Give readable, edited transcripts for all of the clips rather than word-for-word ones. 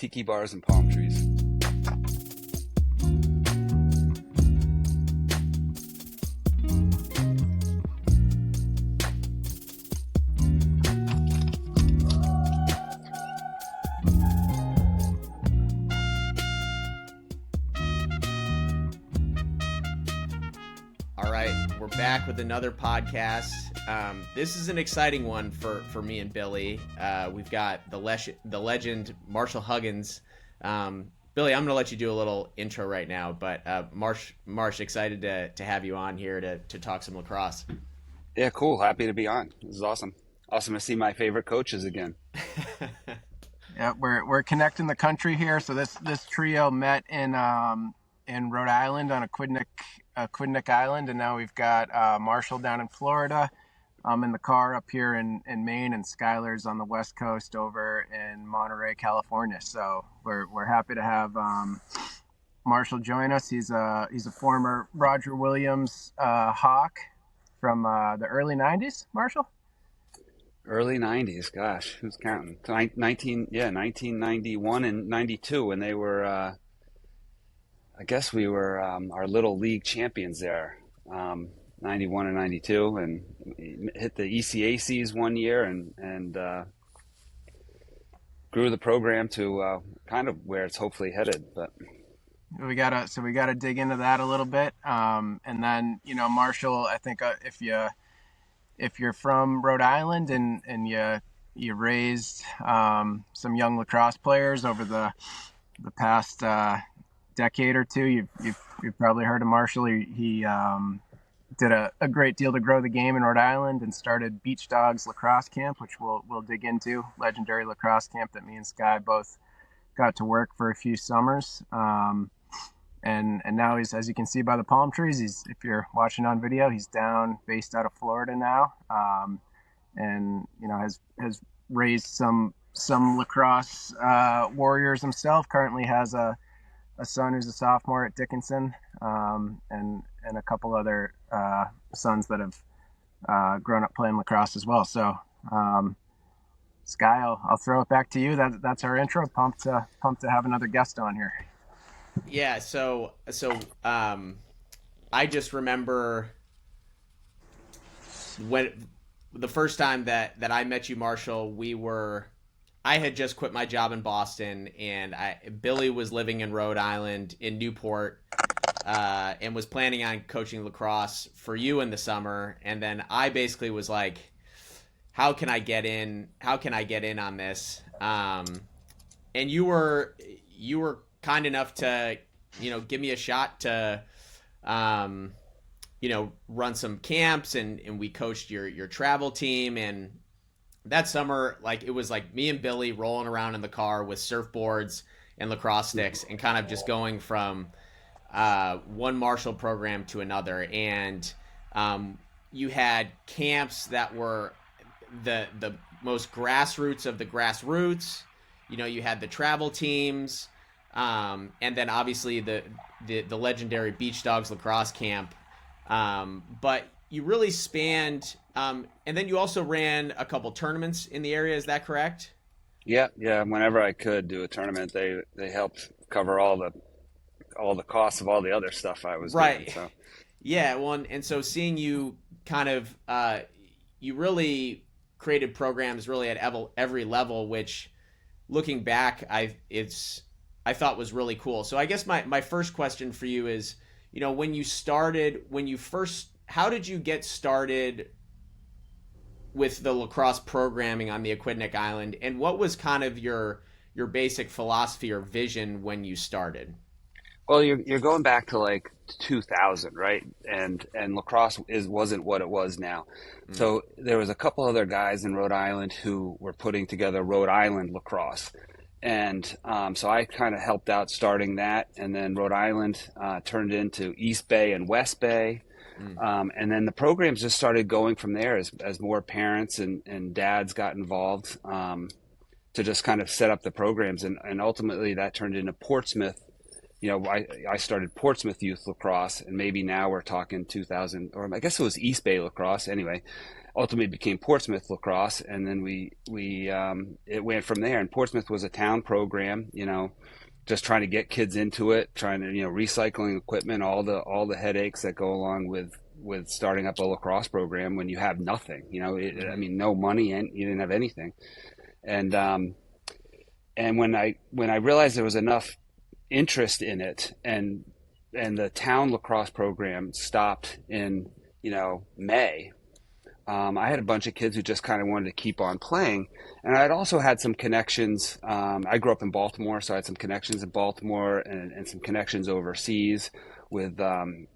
tiki bars and palm trees. All right, we're back with another podcast. This is an exciting one for me and Billy. We've got the legend Marshal Huggins. Billy, I'm going to let you do a little intro right now, but Marsh, excited to have you on here to talk some lacrosse. Yeah, cool. Happy to be on. This is awesome. Awesome to see my favorite coaches again. Yeah, we're connecting the country here. So this trio met in Rhode Island on Aquidneck Island, and now we've got Marshall down in Florida. I'm in the car up here in Maine, and Skylar's on the West Coast over in Monterey, California. So we're happy to have Marshall join us. He's a former Roger Williams Hawk from the early 90s. Marshall? Early 90s, gosh, who's counting? 1991 and 92, and they were, I guess we were our little league champions there, 91 and 92, and hit the ECACs one year and grew the program to kind of where it's hopefully headed. But we gotta dig into that a little bit, and then Marshall, I think if you're from Rhode Island and you raised some young lacrosse players over the past decade or two, you've probably heard of Marshall. He did a great deal to grow the game in Rhode Island and started Beach Dogs Lacrosse Camp, which we'll dig into. Legendary lacrosse camp that me and Sky both got to work for a few summers. And now he's, as you can see by the palm trees, if you're watching on video, he's based out of Florida now, and has raised some lacrosse warriors himself. Currently has a son who's a sophomore at Dickinson, and a couple other sons that have grown up playing lacrosse as well. So, Sky, I'll throw it back to you. That's our intro. Pumped to have another guest on here. Yeah, so I just remember when the first time that I met you, Marshall, I had just quit my job in Boston, and Billy was living in Rhode Island in Newport, and was planning on coaching lacrosse for you in the summer. And then I basically was like, how can I get in on this? And you were kind enough to, give me a shot to, run some camps, and we coached your travel team. And that summer, it was like me and Billy rolling around in the car with surfboards and lacrosse sticks and kind of just going from one Marshall program to another. And you had camps that were the most grassroots of the grassroots. You had the travel teams, and then obviously the legendary Beach Dogs Lacrosse Camp. But you really spanned, and then you also ran a couple tournaments in the area. Is that correct? yeah. Whenever I could do a tournament, they helped cover all the costs of all the other stuff I was right. doing. So. Yeah. Well, and so seeing you kind of, you really created programs really at every level, which looking back, I thought was really cool. So I guess my first question for you is, how did you get started with the lacrosse programming on the Aquidneck Island, and what was kind of your basic philosophy or vision when you started? Well, you're going back to 2000, right? And lacrosse wasn't what it was now. Mm. So there was a couple other guys in Rhode Island who were putting together Rhode Island lacrosse. And so I kind of helped out starting that. And then Rhode Island turned into East Bay and West Bay. Mm. And then the programs just started going from there as more parents and dads got involved to just kind of set up the programs. And ultimately that turned into Portsmouth. I started Portsmouth Youth Lacrosse, and maybe now we're talking 2000, or I guess it was East Bay Lacrosse anyway. ultimately became Portsmouth Lacrosse, and then it went from there. And Portsmouth was a town program, just trying to get kids into it, trying to recycling equipment, all the headaches that go along with starting up a lacrosse program when you have nothing. I mean, no money, and you didn't have anything. And when I realized there was enough interest in it, and the town lacrosse program stopped in May. I had a bunch of kids who just kind of wanted to keep on playing, and I'd also had some connections. I grew up in Baltimore, so I had some connections in Baltimore and some connections overseas with the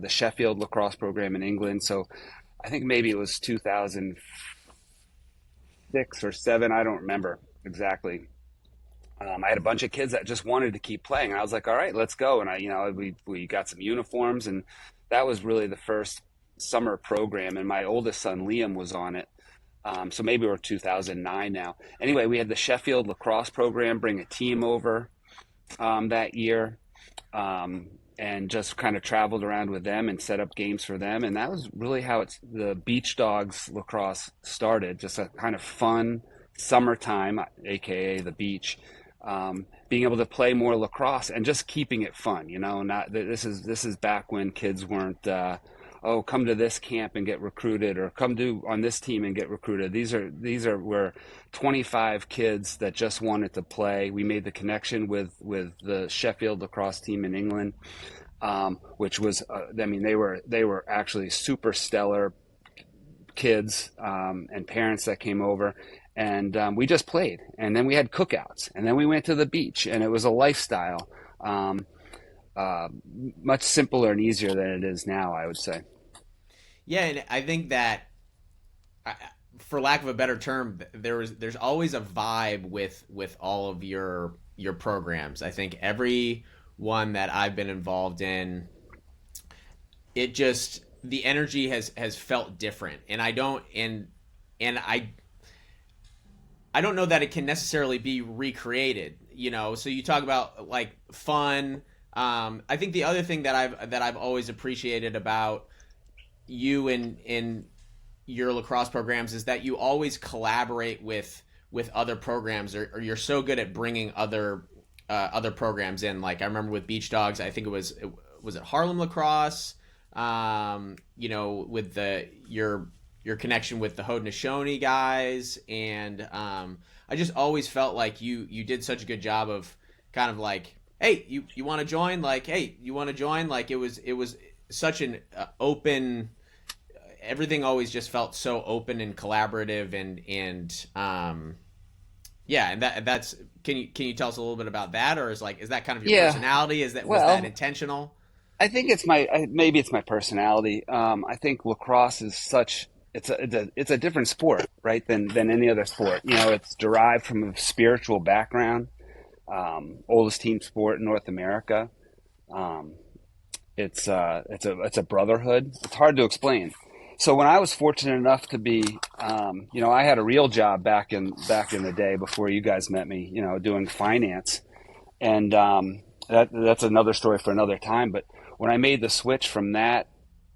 Sheffield lacrosse program in England. So I think maybe it was 2006 or 7, I don't remember exactly. I had a bunch of kids that just wanted to keep playing, and I was like, "All right, let's go." And we got some uniforms, and that was really the first summer program. And my oldest son Liam was on it, so maybe we're 2009 now. Anyway, we had the Sheffield lacrosse program bring a team over that year, and just kind of traveled around with them and set up games for them. And that was really how the Beach Dogs Lacrosse started, just a kind of fun summertime, aka the beach. Being able to play more lacrosse and just keeping it fun, not this is back when kids weren't, come to this camp and get recruited, or come on this team and get recruited. These were 25 kids that just wanted to play. We made the connection with the Sheffield lacrosse team in England, which was, they were actually super stellar kids, and parents that came over. And we just played, and then we had cookouts, and then we went to the beach, and it was a lifestyle, much simpler and easier than it is now, I would say. Yeah, and I think that, for lack of a better term, there's always a vibe with all of your programs. I think every one that I've been involved in, the energy has felt different, and I don't know that it can necessarily be recreated, So you talk about like fun. I think the other thing that I've always appreciated about you in your lacrosse programs is that you always collaborate with other programs, or you're so good at bringing other programs in. Like I remember with Beach Dogs, I think it was Harlem Lacrosse. With your connection with the Haudenosaunee guys, and I just always felt like you did such a good job of kind of like, hey, you want to join? Like, hey, you want to join? Like it was such an open. Everything always just felt so open and collaborative, and yeah, and that's can you tell us a little bit about that, or is that kind of your personality? Was that intentional? I think maybe it's my personality. I think lacrosse is such. It's a different sport, right, than any other sport. It's derived from a spiritual background. Oldest team sport in North America. It's a brotherhood. It's hard to explain. So when I was fortunate enough to be, I had a real job back in the day before you guys met me. Doing finance, and that's another story for another time. But when I made the switch from that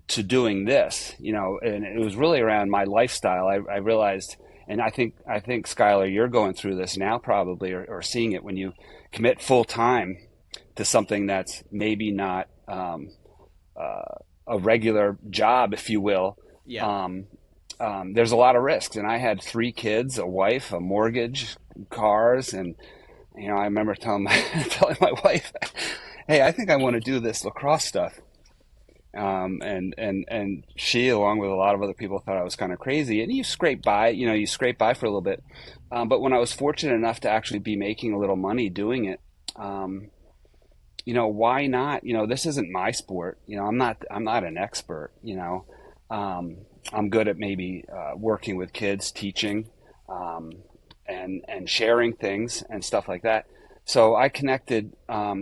to doing this, and it was really around my lifestyle. I realized, and I think Skylar, you're going through this now probably, or seeing it when you commit full time to something that's maybe not a regular job, if you will. Yeah. There's a lot of risks, and I had 3 kids, a wife, a mortgage, cars, and I remember telling my wife, "Hey, I think I want to do this lacrosse stuff." And she, along with a lot of other people, thought I was kind of crazy. And you scrape by for a little bit. But when I was fortunate enough to actually be making a little money doing it, why not? This isn't my sport. I'm not an expert. I'm good at maybe working with kids, teaching, and sharing things and stuff like that. So I connected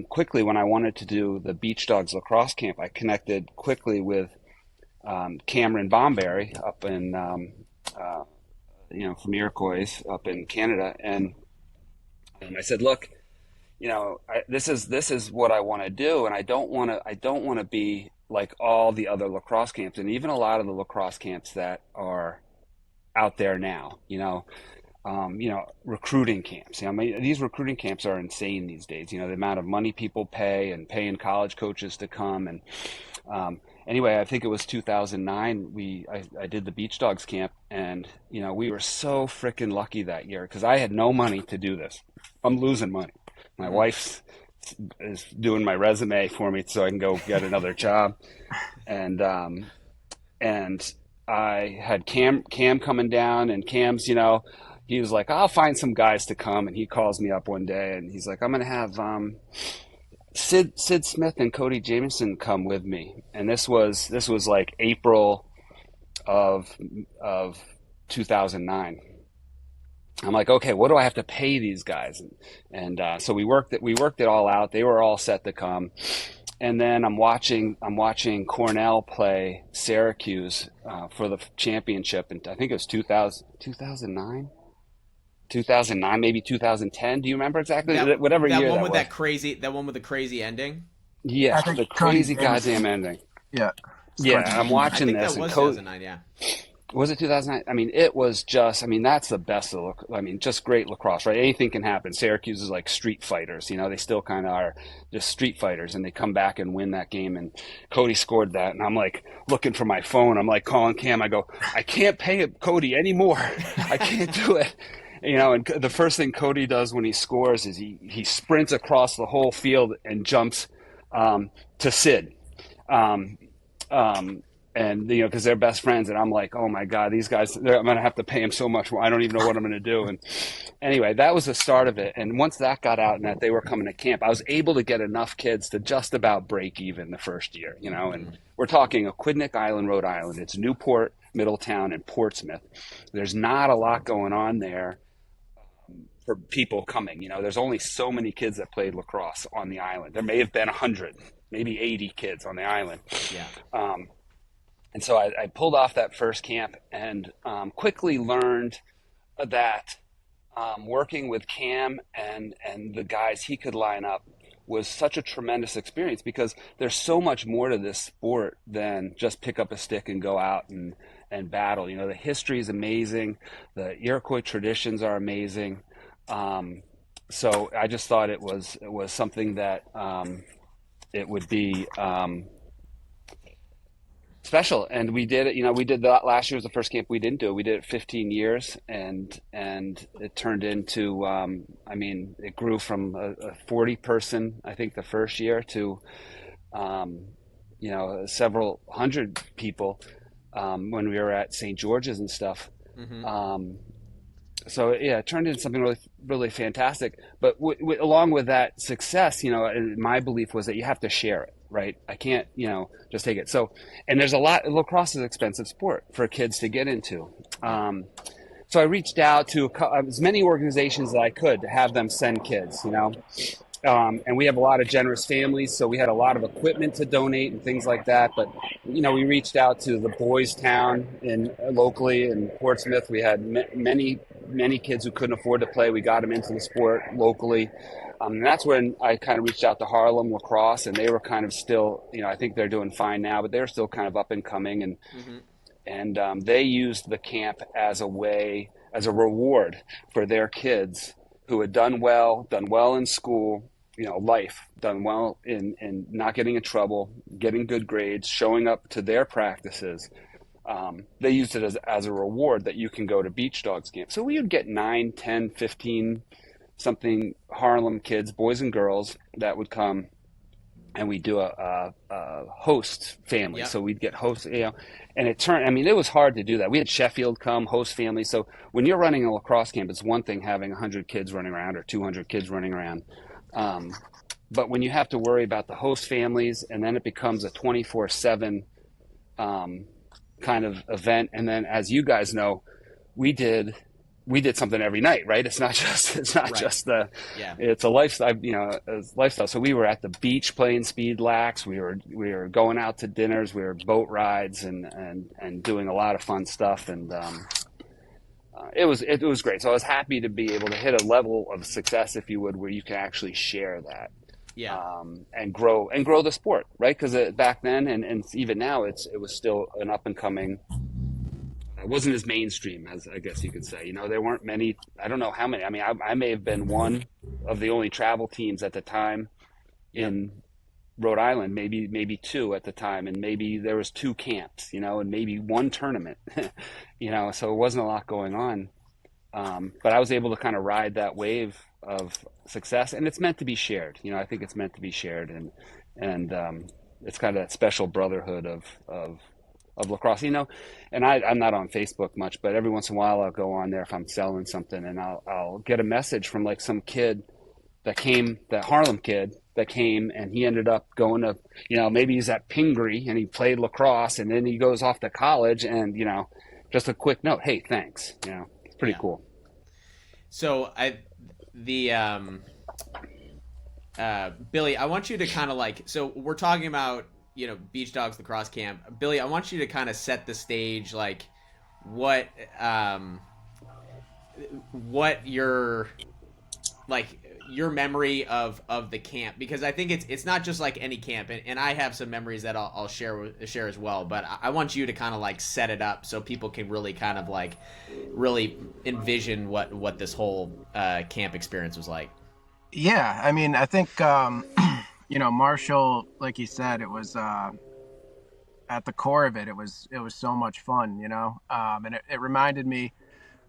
quickly when I wanted to do the Beach Dogs Lacrosse camp. I connected quickly with Cameron Bomberry up in, from Iroquois up in Canada, and I said, "Look, this is what I want to do, and I don't want to be like all the other lacrosse camps, and even a lot of the lacrosse camps that are out there now, recruiting camps. I mean, these recruiting camps are insane these days. The amount of money people pay and paying college coaches to come. And anyway, I think it was 2009. I did the Beach Dogs camp, and we were so freaking lucky that year because I had no money to do this. I'm losing money. My wife is doing my resume for me so I can go get another job, and I had Cam coming down, and Cam's, he was like, I'll find some guys to come. And he calls me up one day and he's like, I'm going to have Sid Smith and Cody Jamieson come with me. And this was like April of 2009. I'm like, okay, what do I have to pay these guys? And so we worked it all out. They were all set to come. And then I'm watching Cornell play Syracuse for the championship, and I think it was 2009, maybe 2010. Do you remember exactly? Whatever that year one that with was. that one with the crazy ending. Yeah, the crazy goddamn ending. Yeah. Yeah, I'm watching I think this. that was and 2009. Yeah. Was it 2009? I mean, it was just, that's the best just great lacrosse, right? Anything can happen. Syracuse is like street fighters, they still kind of are just street fighters, and they come back and win that game. And Cody scored that. And I'm like looking for my phone. I'm like calling Cam. I go, I can't pay Cody anymore. I can't do it. And the first thing Cody does when he scores is he sprints across the whole field and jumps to Sid. And because they're best friends, and I'm like, oh my God, these guys, I'm gonna have to pay them so much more. I don't even know what I'm gonna do. And anyway, that was the start of it. And once that got out and that they were coming to camp, I was able to get enough kids to just about break even the first year. And we're talking Aquidneck Island, Rhode Island. It's Newport, Middletown, and Portsmouth. There's not a lot going on there for people coming. There's only so many kids that played lacrosse on the island. There may have been 100, maybe 80 kids on the island. Yeah. And so I pulled off that first camp and quickly learned that working with Cam and the guys he could line up was such a tremendous experience, because there's so much more to this sport than just pick up a stick and go out and battle. The history is amazing. The Iroquois traditions are amazing. So I just thought it was something that it would be special. And we did it. We did that last year was the first camp we didn't do it. We did it 15 years, and it turned into it grew from a 40 person, I think, the first year to several hundred people when we were at St. George's and stuff. So yeah, it turned into something really, really fantastic. But along with that success, my belief was that you have to share it, right? I can't, just take it. So, and there's a lot. Lacrosse is an expensive sport for kids to get into. So I reached out to as many organizations as I could to have them send kids, and we have a lot of generous families, so we had a lot of equipment to donate and things like that. But we reached out to the Boys Town locally in Portsmouth. We had many kids who couldn't afford to play. We got them into the sport locally. And that's when I kind of reached out to Harlem Lacrosse, and they were kind of still, I think they're doing fine now, but they're still kind of up and coming. And they used the camp as a reward for their kids who had done well in school, life, done well in not getting in trouble, getting good grades, showing up to their practices. They used it as a reward that you can go to Beach Dogs camp. So we would get 9, 10, 15 something Harlem kids, boys and girls, that would come, and we do a host family. Yep. So we'd get hosts, and it was hard to do that. We had Sheffield come, host family. So when you're running a lacrosse camp, it's one thing having 100 kids running around or 200 kids running around. But when you have to worry about the host families, and then it becomes a 24/7 kind of event. And then, as you guys know, we did something every night, right? It's not just it's a lifestyle. So we were at the beach playing speed lax. We were going out to dinners. We were boat rides and doing a lot of fun stuff. And it was great. So I was happy to be able to hit a level of success, if you would, where you can actually share that. Yeah. And grow the sport, right? Because back then and even now, it was still an up and coming it wasn't as mainstream as I guess you could say. You know, there weren't many. I don't know how many. I mean, I may have been one of the only travel teams at the time Yep. in Rhode Island, maybe two at the time, and maybe there was two camps, you know, and maybe one tournament, you know, so it wasn't a lot going on. But I was able to kind of ride that wave of success, and it's meant to be shared. You know, I think it's meant to be shared, and it's kind of that special brotherhood of lacrosse. You know, and I'm not on Facebook much, but every once in a while I'll go on there if I'm selling something, and I'll get a message from like some kid that came, that Harlem kid that came, and he ended up going to, you know, maybe he's at Pingree and he played lacrosse, and then he goes off to college, and you know, just a quick note, hey, thanks. You know, it's pretty Yeah. cool. So the Billy, I want you to kind of like, so we're talking about, you know, Beach Dogs Lacrosse Camp. Billy, I want you to kind of set the stage, like what what your memory of the camp, because I think it's not just like any camp, and I have some memories that I'll share as well, but I want you to kind of like set it up so people can really kind of like really envision what this whole camp experience was like. Yeah, I mean, I think you know, Marshall, like you said, it was at the core of it. It was so much fun, you know, and it reminded me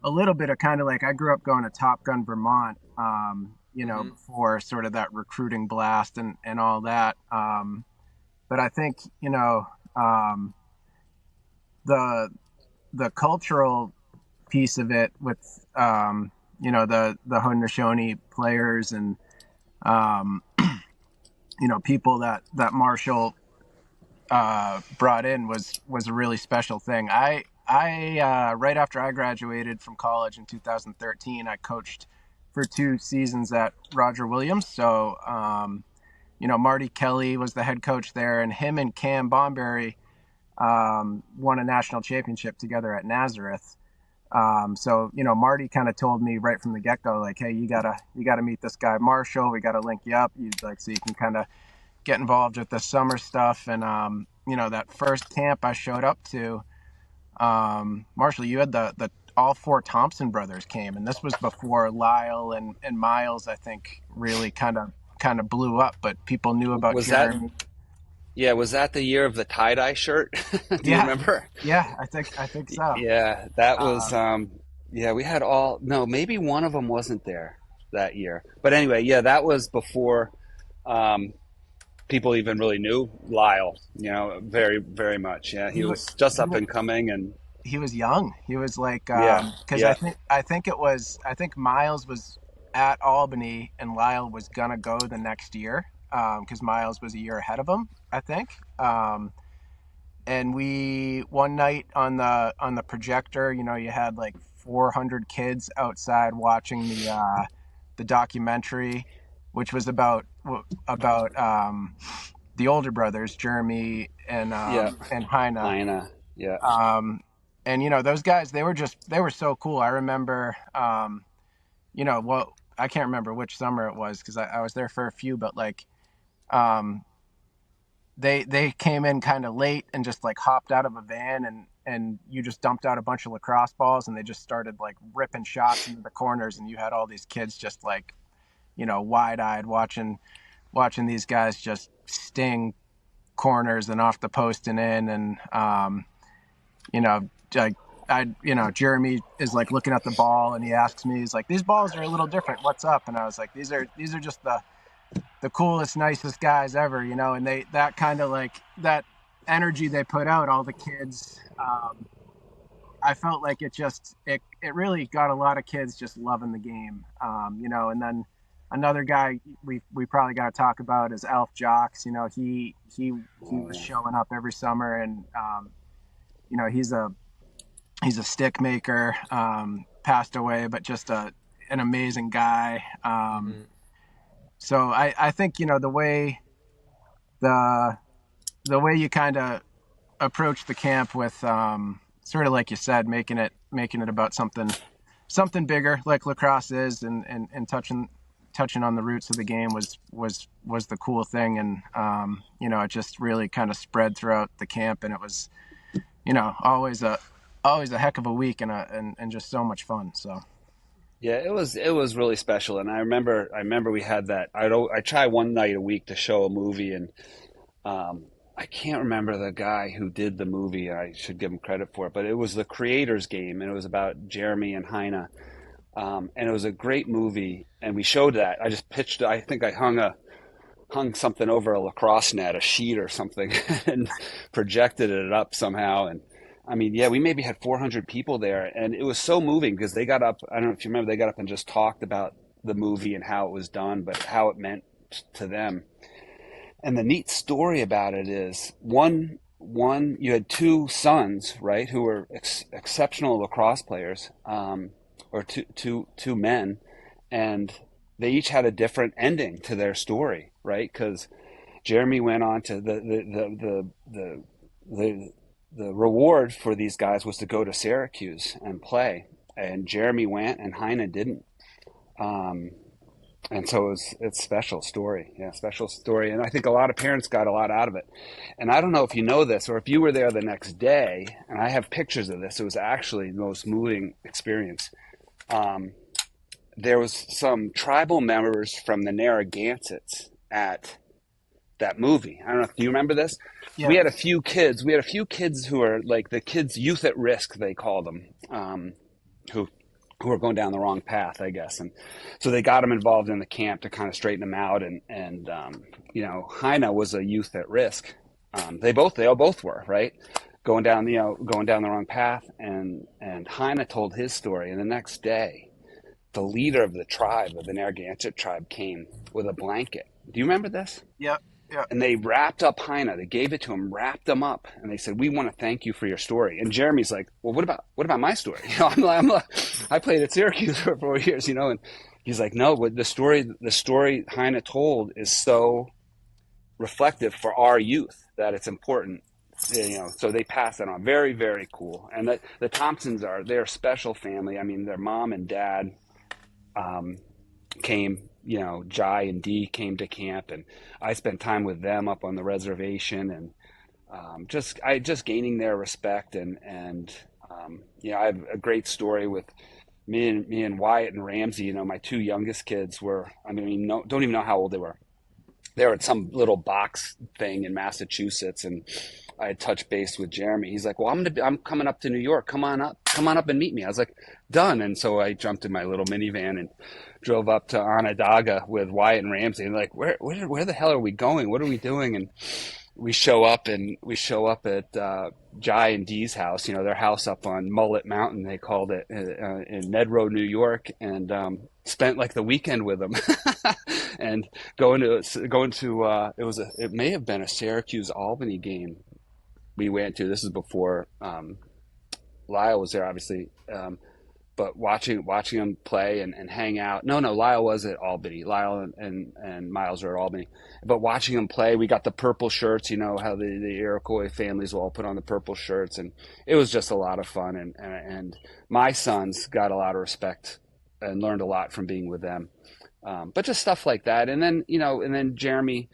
a little bit of kind of like I grew up going to Top Gun, Vermont, you know, Mm-hmm. before sort of that recruiting blast and all that. But I think, you know, the the cultural piece of it with, you know, the Haudenosaunee players and, um, you know, people that Marshall brought in was a really special thing. I right after I graduated from college in 2013, I coached for 2 seasons at Roger Williams. So, you know, Marty Kelly was the head coach there, and him and Cam Bomberry won a national championship together at Nazareth. So, you know, Marty kind of told me right from the get go, like, hey, you gotta meet this guy Marshall. We gotta link you up. You like so you can kind of get involved with the summer stuff. And you know, that first camp I showed up to, Marshall, you had the all four Thompson brothers came, and this was before Lyle and Miles, I think, really kind of blew up, but people knew about Was that, Jeremy. yeah, was that the year of the tie-dye shirt? Do you Yeah, remember? yeah, I think so. Yeah, that was, Um, yeah, we had all, no, maybe one of them wasn't there that year. But anyway, yeah, that was before um, people even really knew Lyle, you know, very, very much. Yeah, he he was was just he up was and coming, and he was young. He was like, yeah, because I yeah, think I think Miles was at Albany and Lyle was gonna go the next year, because Miles was a year ahead of him, I think. And we one night on the projector, you know, you had like 400 kids outside watching the documentary, which was about the older brothers, Jeremy yeah, and Heine. Hina, yeah. Um, and you know, those guys, they were so cool. I remember, you know, well, I can't remember which summer it was because I was there for a few, but like, um, they came in kind of late and just like hopped out of a van, and you just dumped out a bunch of lacrosse balls, and they just started like ripping shots into the corners, and you had all these kids just like, you know, wide-eyed watching these guys just sting corners and off the post and in. And you know, like you know, Jeremy is like looking at the ball, and he asks me, he's like, these balls are a little different, what's up? And I was like, these are just the coolest, nicest guys ever, you know. And they, that kind of like that energy they put out, all the kids, I felt like it really got a lot of kids just loving the game, you know. And then another guy we probably got to talk about is Alf Jocks. You know, he Oh was yeah, showing up every summer, and you know, he's a stick maker, passed away, but just an amazing guy. Mm-hmm. So I think, you know, the the way you kind of approach the camp with, sort of like you said, making it about something bigger like lacrosse is, and touching on the roots of the game was the cool thing. And you know, it just really kind of spread throughout the camp, and it was, you know, always always a heck of a week and just so much fun. So Yeah, it was really special, and I remember we had that. I try one night a week to show a movie, and I can't remember the guy who did the movie. I should give him credit for it, but it was the creators game, and it was about Jeremy and Heine, and it was a great movie. And we showed that. I just pitched. I think I hung something over a lacrosse net, a sheet or something, and projected it up somehow. And I mean, yeah, we maybe had 400 people there, and it was so moving because they got up. I don't know if you remember, they got up and just talked about the movie and how it was done, but how it meant to them. And the neat story about it is one you had two sons, right, who were exceptional lacrosse players, or two men, and they each had a different ending to their story, right? Because Jeremy went on to the reward for these guys was to go to Syracuse and play, and Jeremy went and Heine didn't. Um, and so it's special story, yeah, special story, and I think a lot of parents got a lot out of it. And I don't know if you know this or if you were there the next day, and I have pictures of this. It was actually the most moving experience. Um, there was some tribal members from the Narragansetts at that movie. I don't know. Do you remember this? yeah, We had a few kids. We had a few kids who are like the kids youth at risk, they called them, who who were going down the wrong path, I guess. And so they got them involved in the camp to kind of straighten them out. And Heine was a youth at risk. They all both were, right, going down the wrong path. And Heine told his story, and the next day, the leader of the tribe, of the Narragansett tribe, came with a blanket. Do you remember this? yeah, yeah. And they wrapped up Heine. They gave it to him, wrapped him up, and they said, "We want to thank you for your story." And Jeremy's like, "Well, what about my story? I played at Syracuse for 4 years, And he's like, "No, but the story Heine told is so reflective for our youth that it's important." So they pass it on. Very, very cool. And the Thompsons they're a special family. I mean, their mom and dad came, Jai and Dee came to camp, and I spent time with them up on the reservation, and just gaining their respect, and I have a great story with me and Wyatt and Ramsey. My two youngest kids were, no, don't even know how old they were. They were at some little box thing in Massachusetts, and I had touched base with Jeremy. He's like, "Well, I'm coming up to New York. Come on up and meet me." I was like, "Done." And so I jumped in my little minivan and drove up to Onondaga with Wyatt and Ramsey. And like, where the hell are we going? What are we doing? And we show up at Jai and Dee's house, their house up on Mullet Mountain, they called it, in Nedrow, New York, and spent like the weekend with them. And going to it may have been a Syracuse Albany game we went to. This is before Lyle was there, obviously. But watching them play and hang out. No, Lyle was at Albany. Lyle and Miles are at Albany. But watching them play, we got the purple shirts. You know how the Iroquois families will all put on the purple shirts, and it was just a lot of fun. And my sons got a lot of respect and learned a lot from being with them. But just stuff like that. And then Jeremy.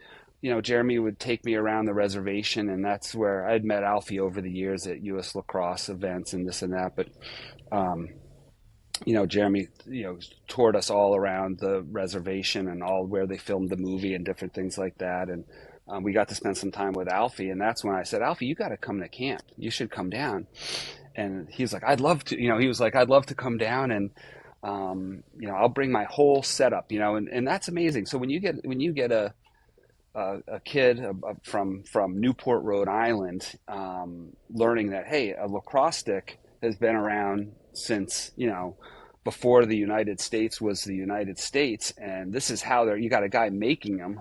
Jeremy would take me around the reservation, and that's where I'd met Alfie over the years at U.S. lacrosse events and this and that. But Jeremy, toured us all around the reservation and all where they filmed the movie and different things like that. And we got to spend some time with Alfie. And that's when I said, "Alfie, you got to come to camp. You should come down." And he's like, "I'd love to," he was like, "I'd love to come down. And, I'll bring my whole setup," and that's amazing. So when you get a kid from Newport, Rhode Island, learning that, hey, a lacrosse stick has been around since, before the United States was the United States, and this is how you got a guy making them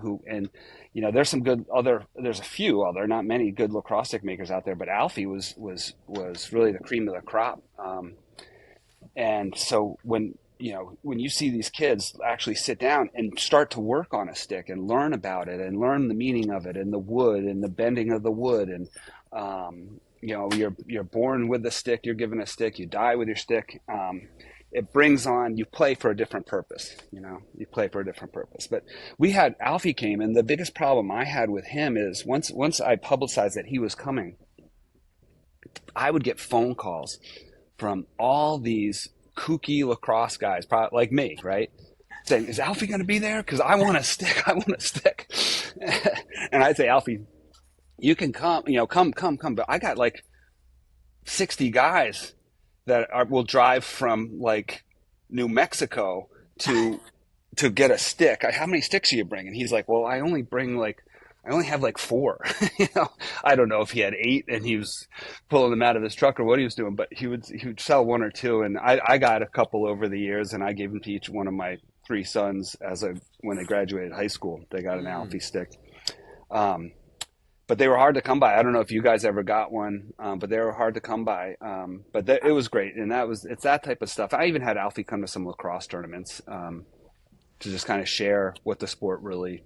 there's a few other, not many good lacrosse stick makers out there, but Alfie was really the cream of the crop. And so when you see these kids actually sit down and start to work on a stick and learn about it and learn the meaning of it and the wood and the bending of the wood, and you're born with the stick, you're given a stick, you die with your stick. It brings on, you play for a different purpose, you play for a different purpose. But Alfie came, and the biggest problem I had with him is once I publicized that he was coming, I would get phone calls from all these kooky lacrosse guys, probably like me, right? Saying, "Is Alfie going to be there? Because I want to stick. I want to stick." And I'd say, "Alfie, you can come. Come. But I got like 60 guys that will drive from like New Mexico to get a stick. How many sticks are you bringing?" He's like, "Well, I only have like 4." I don't know if he had 8 and he was pulling them out of his truck or what he was doing, but he would sell 1 or 2. And I got a couple over the years, and I gave them to each one of my 3 sons when they graduated high school. They got an Alfie stick. But they were hard to come by. I don't know if you guys ever got one, but they were hard to come by. But it was great, and it's that type of stuff. I even had Alfie come to some lacrosse tournaments to just kind of share what the sport really,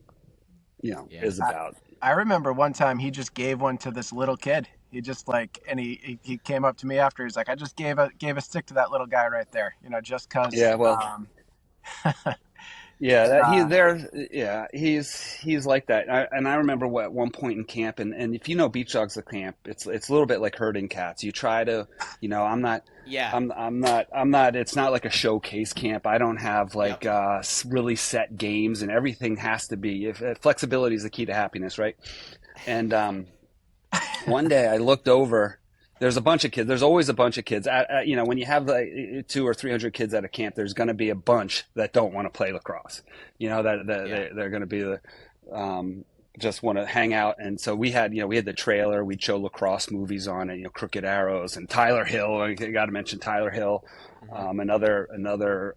is about. I remember one time he just gave one to this little kid. He just and he came up to me after. He's like, "I just gave a stick to that little guy right there, just cause." Yeah, well, he's like that. I remember at one point in camp, and if you know Beach Dogs the camp, it's a little bit like herding cats. You try to, I'm not. Yeah. I'm not. It's not like a showcase camp. I don't have really set games, and everything has to be. Flexibility is the key to happiness, right? And one day I looked over. There's a bunch of kids. There's always a bunch of kids. When you have 200 or 300 kids at a camp, there's going to be a bunch that don't want to play lacrosse. They're going to be just want to hang out. And so we had the trailer. We'd show lacrosse movies on it. Crooked Arrows and Tyler Hill. I got to mention Tyler Hill, another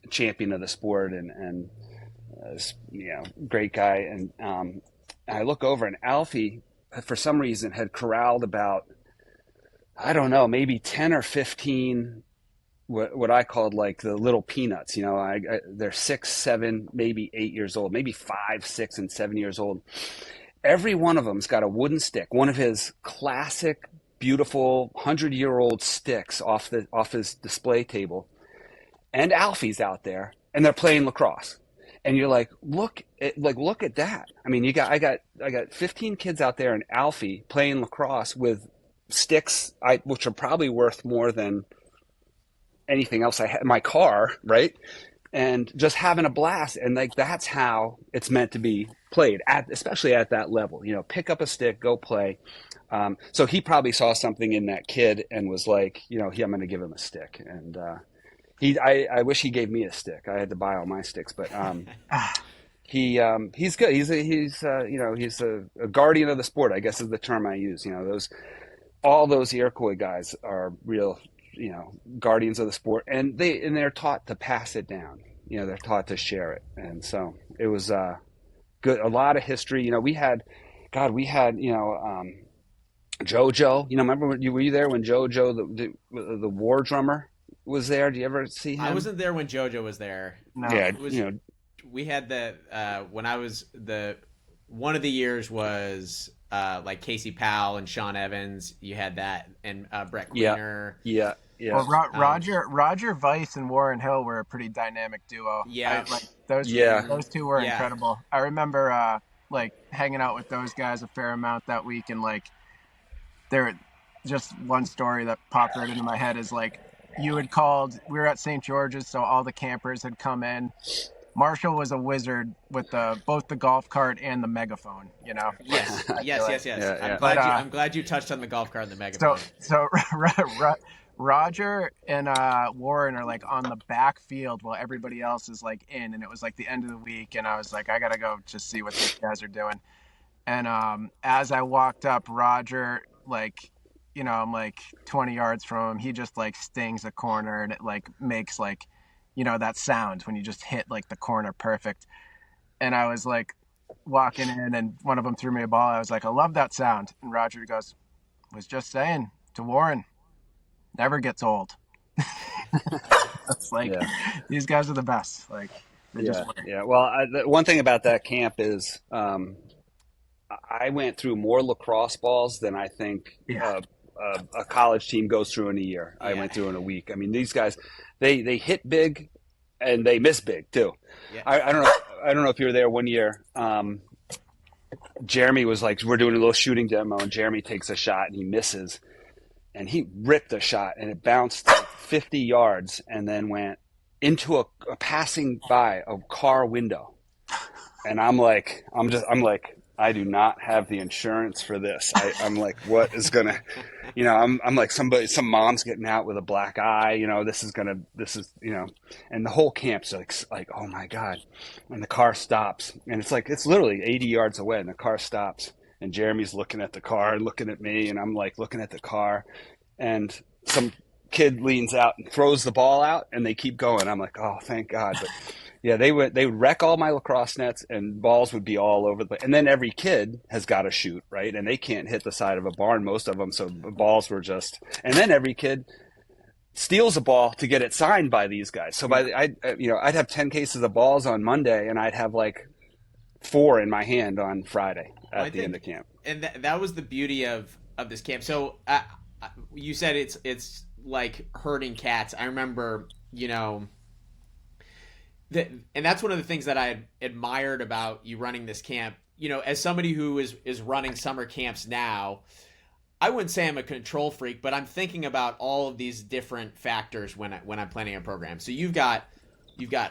champion of the sport and great guy. And I look over, and Alfie, for some reason, had corralled about, I don't know, maybe 10 or 15, what I called like the little peanuts. They're 6, 7, maybe 8 years old, maybe 5, 6, and 7 years old. Every one of them's got a wooden stick, one of his classic, beautiful 100-year-old sticks off his display table. And Alfie's out there, and they're playing lacrosse. And you're like, look at that. I mean, I got 15 kids out there, and Alfie playing lacrosse with sticks, which are probably worth more than anything else I had in my car, right? And just having a blast. And that's how it's meant to be played, especially at that level. Pick up a stick, go play. So he probably saw something in that kid and was like, I'm going to give him a stick. And I wish he gave me a stick. I had to buy all my sticks, but he's good. He's a guardian of the sport, I guess is the term I use. All those Iroquois guys are real, guardians of the sport, and they're taught to pass it down. They're taught to share it, and so it was good. A lot of history. We had JoJo. Remember were you there when JoJo, the war drummer, was there? Do you ever see him? I wasn't there when JoJo was there. No. Yeah, we had when I was one of the years was. Like Casey Powell and Sean Evans, you had that, and Brett Queener. Yeah. Well, Roger Weiss and Warren Hill were a pretty dynamic duo. Yeah, those two were incredible. I remember hanging out with those guys a fair amount that week, and there, just one story that popped right into my head is you had called. We were at St. George's, so all the campers had come in. Marshall was a wizard with both the golf cart and the megaphone, Yes. Yeah. I'm glad you touched on the golf cart and the megaphone. So Roger and Warren are on the back field while everybody else is in, and it was the end of the week, and I was I gotta go just see what these guys are doing. And as I walked up, Roger, I'm 20 yards from him, he just stings a corner, and it makes that sound when you just hit the corner perfect. And I was walking in, and one of them threw me a ball. I was I love that sound. And Roger goes, was just saying to Warren, never gets old. It's these guys are the best. Yeah. Well, the one thing about that camp is I went through more lacrosse balls than I think a college team goes through in a year. I went through in a week. I mean, these guys, they hit big and they miss big too. Yeah. I don't know if you were there one year. Jeremy was we're doing a little shooting demo, and Jeremy takes a shot and he misses. and he ripped a shot, and it bounced like 50 yards and then went into a passing by a car window. And I'm like, I do not have the insurance for this. I'm like, what is gonna, I'm like some mom's getting out with a black eye. This is, and the whole camp's like, oh my God. And the car stops, and it's literally 80 yards away, and the car stops, and Jeremy's looking at the car and looking at me, and I'm like looking at the car, and some kid leans out and throws the ball out, and they keep going. I'm like, oh, thank God. But yeah, they would wreck all my lacrosse nets, and balls would be all over the place. And then every kid has got to shoot, right? And they can't hit the side of a barn, most of them. So the balls were just, and then every kid steals a ball to get it signed by these guys. So I'd have 10 cases of balls on Monday, and I'd have like 4 in my hand on Friday at the end of camp. And that was the beauty of this camp. So you said it's like herding cats. I remember, and that's one of the things that I admired about you running this camp. As somebody who is running summer camps now, I wouldn't say I'm a control freak, but I'm thinking about all of these different factors when I'm planning a program. So you've got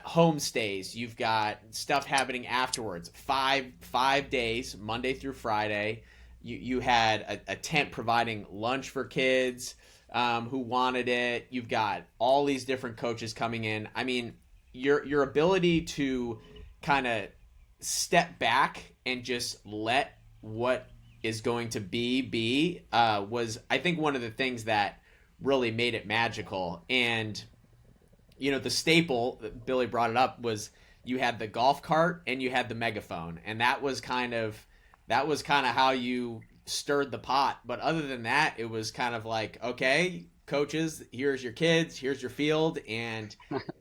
home stays, you've got stuff happening afterwards. 5 days, Monday through Friday. You had a tent providing lunch for kids who wanted it. You've got all these different coaches coming in. I mean, your ability to kind of step back and just let what is going to be was, I think, one of the things that really made it magical. And the staple, Billy brought it up, was you had the golf cart and you had the megaphone, and that was kind of how you stirred the pot. But other than that, it was kind of like, okay, coaches, here's your kids, here's your field, and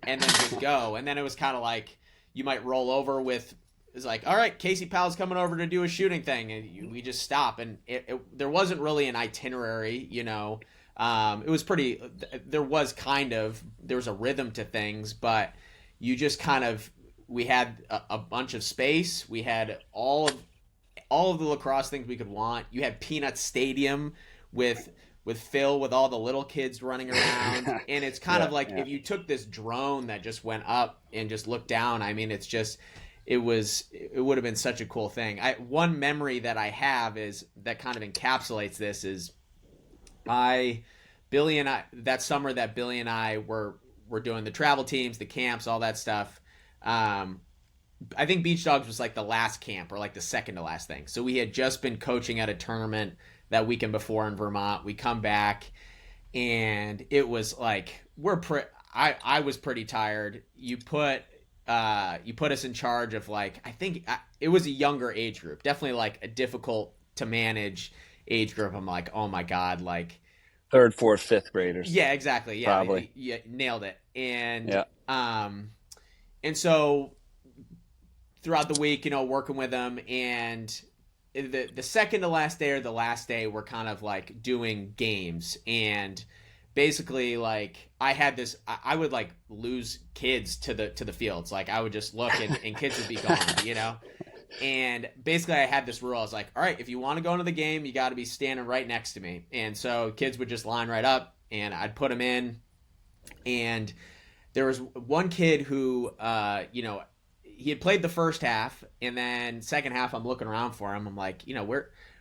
then just go. And then it was kind of like you might roll over with, it's like, all right, Casey Powell's coming over to do a shooting thing, and we just stop. And there wasn't really an itinerary, it was pretty, there was a rhythm to things, but you just we had a bunch of space. We had all of the lacrosse things we could want. You had Peanut Stadium with Phil, with all the little kids running around. And it's kind of like if you took this drone that just went up and just looked down, I mean, it would have been such a cool thing. One memory that I have is that kind of encapsulates this is Billy and I, that summer that Billy and I were doing the travel teams, the camps, all that stuff. I think Beach Dogs was like the last camp, or like the second to last thing. So we had just been coaching at a tournament that weekend before in Vermont. We come back, and it was like I was pretty tired. You put us in charge of, like, I think it was a younger age group, definitely like a difficult to manage age group. I'm like, oh my God, like 3rd, 4th, 5th graders. Yeah, exactly. Yeah, probably. Yeah, nailed it. And and so throughout the week, working with them, and the second to last day or the last day, we're kind of like doing games. And basically, like, I had this, I would like lose kids to the fields. Like, I would just look and kids would be gone, And basically I had this rule. I was like, all right, if you want to go into the game, you got to be standing right next to me. And so kids would just line right up, and I'd put them in. And there was one kid who, he had played the first half, and then second half I'm looking around for him. I'm like,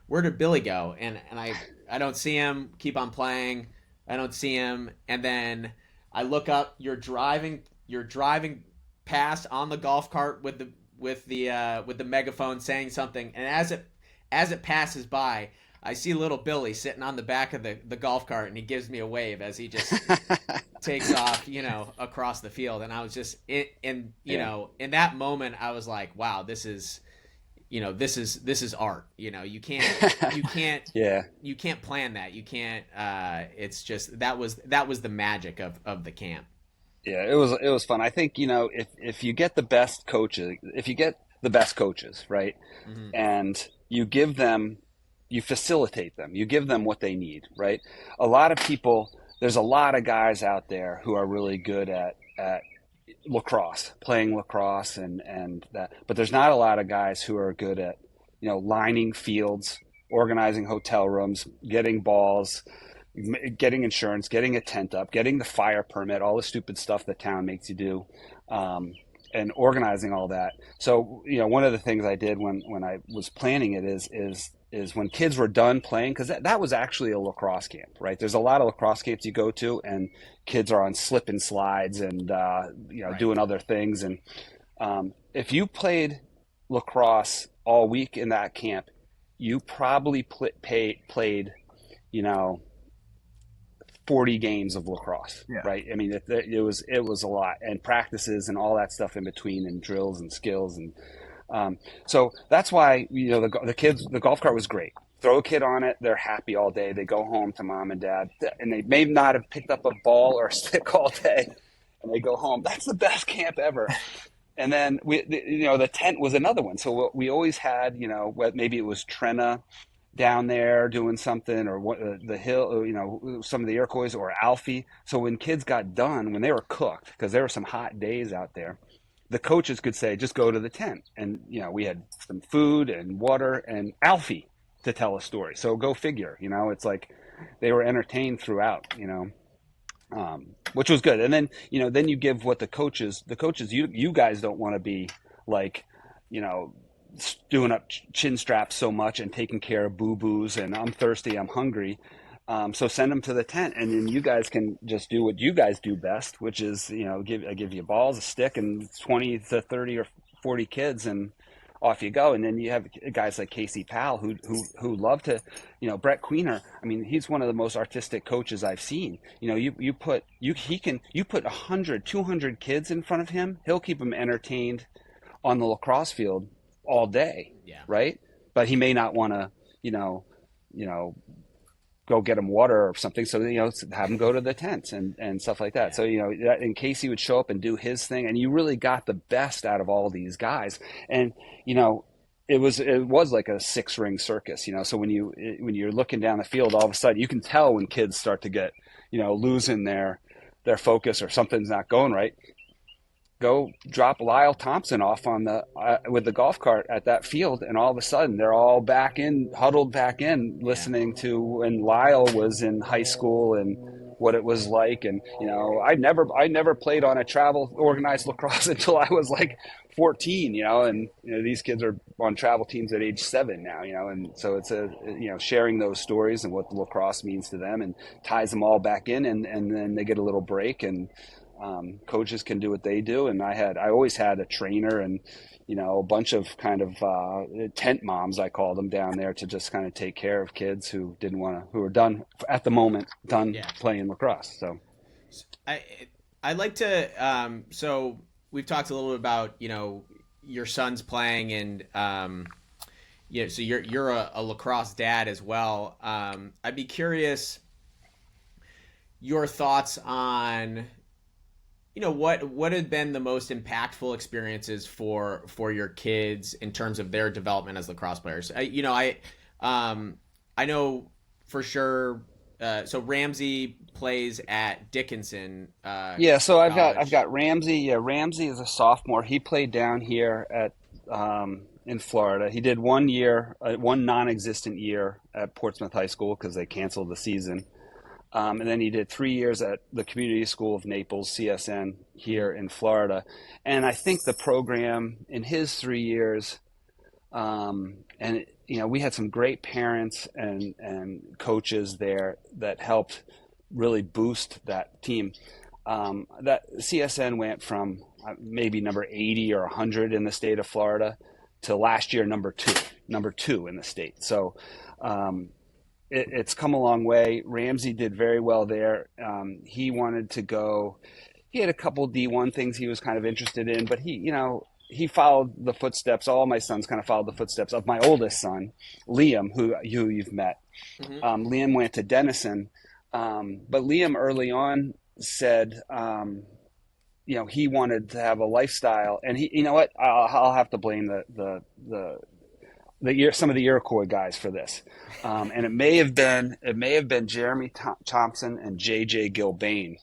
where did Billy go? And I don't see him. Keep on playing. I don't see him. And then I look up. You're driving past on the golf cart with the megaphone saying something. And as it passes by, I see little Billy sitting on the back of the golf cart, and he gives me a wave as he just takes off, across the field. And I was just in that moment, I was like, wow, this is art. You can't you can't plan that. You can't. It's just that was the magic of the camp. Yeah, it was fun. I think, if you get the best coaches, right, mm-hmm. and you facilitate them, you give them what they need, right? There's a lot of guys out there who are really good at lacrosse, playing lacrosse and that, but there's not a lot of guys who are good at, lining fields, organizing hotel rooms, getting balls, getting insurance, getting a tent up, getting the fire permit, all the stupid stuff the town makes you do, and organizing all that. So, one of the things I did when I was planning it is when kids were done playing, because that was actually a lacrosse camp, right? There's a lot of lacrosse camps you go to, and kids are on slip and slides and Right. doing other things. And if you played lacrosse all week in that camp, you probably played, you know, 40 games of lacrosse, Yeah. right? I mean, it was a lot, and practices and all that stuff in between, and drills and skills, and so that's why the kids, the golf cart was great. Throw a kid on it, they're happy all day. They go home to mom and dad, and they may not have picked up a ball or a stick all day, and they go home. That's the best camp ever. And then the tent was another one. So we always had, maybe it was Trenna down there doing something, or the hill, or, some of the Iroquois, or Alfie. So when kids got done, when they were cooked, because there were some hot days out there, the coaches could say, just go to the tent. And, we had some food and water and Alfie to tell a story. So go figure, it's like they were entertained throughout, which was good. And then, then you give what the coaches, you guys don't want to be like, doing up chin straps so much and taking care of boo-boos and I'm thirsty, I'm hungry. So send them to the tent, and then you guys can just do what you guys do best, which is, give you balls, a stick, and 20 to 30 or 40 kids, and off you go. And then you have guys like Casey Powell who love to, Brett Queener. I mean, he's one of the most artistic coaches I've seen. You put 100, 200 kids in front of him, he'll keep them entertained on the lacrosse field all day, Yeah. right? But he may not want to, go get him water or something. So, have him go to the tents and stuff like that. So, in case he would show up and do his thing, and you really got the best out of all these guys. And, it was like a 6-ring circus, so when you're looking down the field, all of a sudden you can tell when kids start to get, losing their focus, or something's not going right. Go drop Lyle Thompson off on with the golf cart at that field, and all of a sudden they're all huddled back in, listening to when Lyle was in high school and what it was like. And I never played on a travel organized lacrosse until I was like 14. And these kids are on travel teams at age 7 now. And so it's sharing those stories and what the lacrosse means to them, and ties them all back in, and then they get a little break, and coaches can do what they do. And I always had a trainer, and a bunch of kind of tent moms, I call them, down there to just kind of take care of kids who were done at the moment, playing lacrosse. So I'd like to so we've talked a little bit about your son's playing, and so you're a lacrosse dad as well. I'd be curious your thoughts on what have been the most impactful experiences for your kids in terms of their development as lacrosse players. I know for sure. So Ramsey plays at Dickinson. yeah, so I've College. got Ramsey. Yeah, Ramsey is a sophomore. He played down here at in Florida. He did 1 year, one non-existent year at Portsmouth High School because they canceled the season. And then he did 3 years at the Community School of Naples, CSN, here in Florida. And I think the program in his 3 years, and we had some great parents and coaches there that helped really boost that team. That CSN went from maybe number 80 or 100 in the state of Florida to last year number two in the state. So it's come a long way. Ramsey did very well there. He wanted to go. He had a couple D1 things he was kind of interested in, but he followed the footsteps. All my sons kind of followed the footsteps of my oldest son, Liam, who you've met. Mm-hmm. Liam went to Denison, but Liam early on said, he wanted to have a lifestyle, and he, what, I'll have to blame some of the Iroquois guys for this, and it may have been Jeremy Thompson and JJ Gilbane,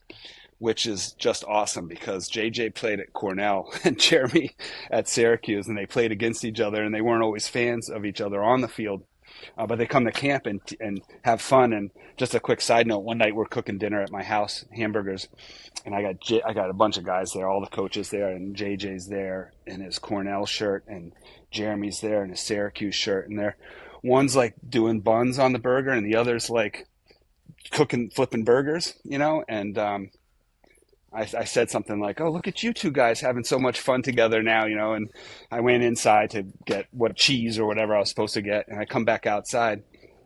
which is just awesome because JJ played at Cornell and Jeremy at Syracuse, and they played against each other, and they weren't always fans of each other on the field. but they come to camp and have fun. And just a quick side note: one night we're cooking dinner at my house, hamburgers, and I got a bunch of guys there, all the coaches there, and JJ's there in his Cornell shirt, and Jeremy's there in his Syracuse shirt, and they're one's like doing buns on the burger, and the other's like flipping burgers, and I said something like, "Oh, look at you two guys having so much fun together now," and I went inside to get what cheese or whatever I was supposed to get, and I come back outside,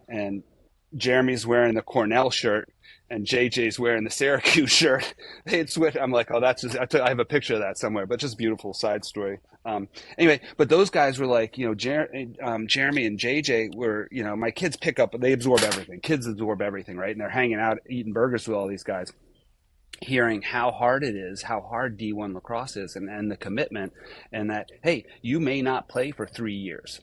and Jeremy's wearing the Cornell shirt, and JJ's wearing the Syracuse shirt. They had switched. I'm like, "Oh, that's just." I have a picture of that somewhere, but just beautiful side story. Anyway, but those guys were like, Jeremy and JJ were, my kids pick up, they absorb everything. Kids absorb everything, right? And they're hanging out, eating burgers with all these guys, hearing how hard it is, how hard D1 lacrosse is, and the commitment, and that, hey, you may not play for 3 years,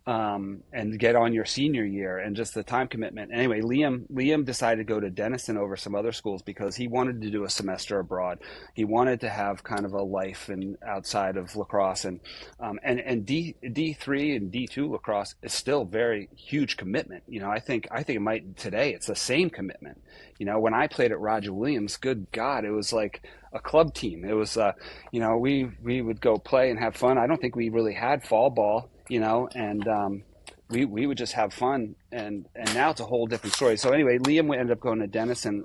and get on your senior year, and just the time commitment. Anyway, Liam decided to go to Denison over some other schools because he wanted to do a semester abroad. He wanted to have kind of a life and outside of lacrosse, and D3 and D2 lacrosse is still very huge commitment. I think it might today it's the same commitment. When I played at Roger Williams, good God, it was like a club team. It was, we would go play and have fun. I don't think we really had fall ball, and we would just have fun. And now it's a whole different story. So anyway, Liam ended up going to Denison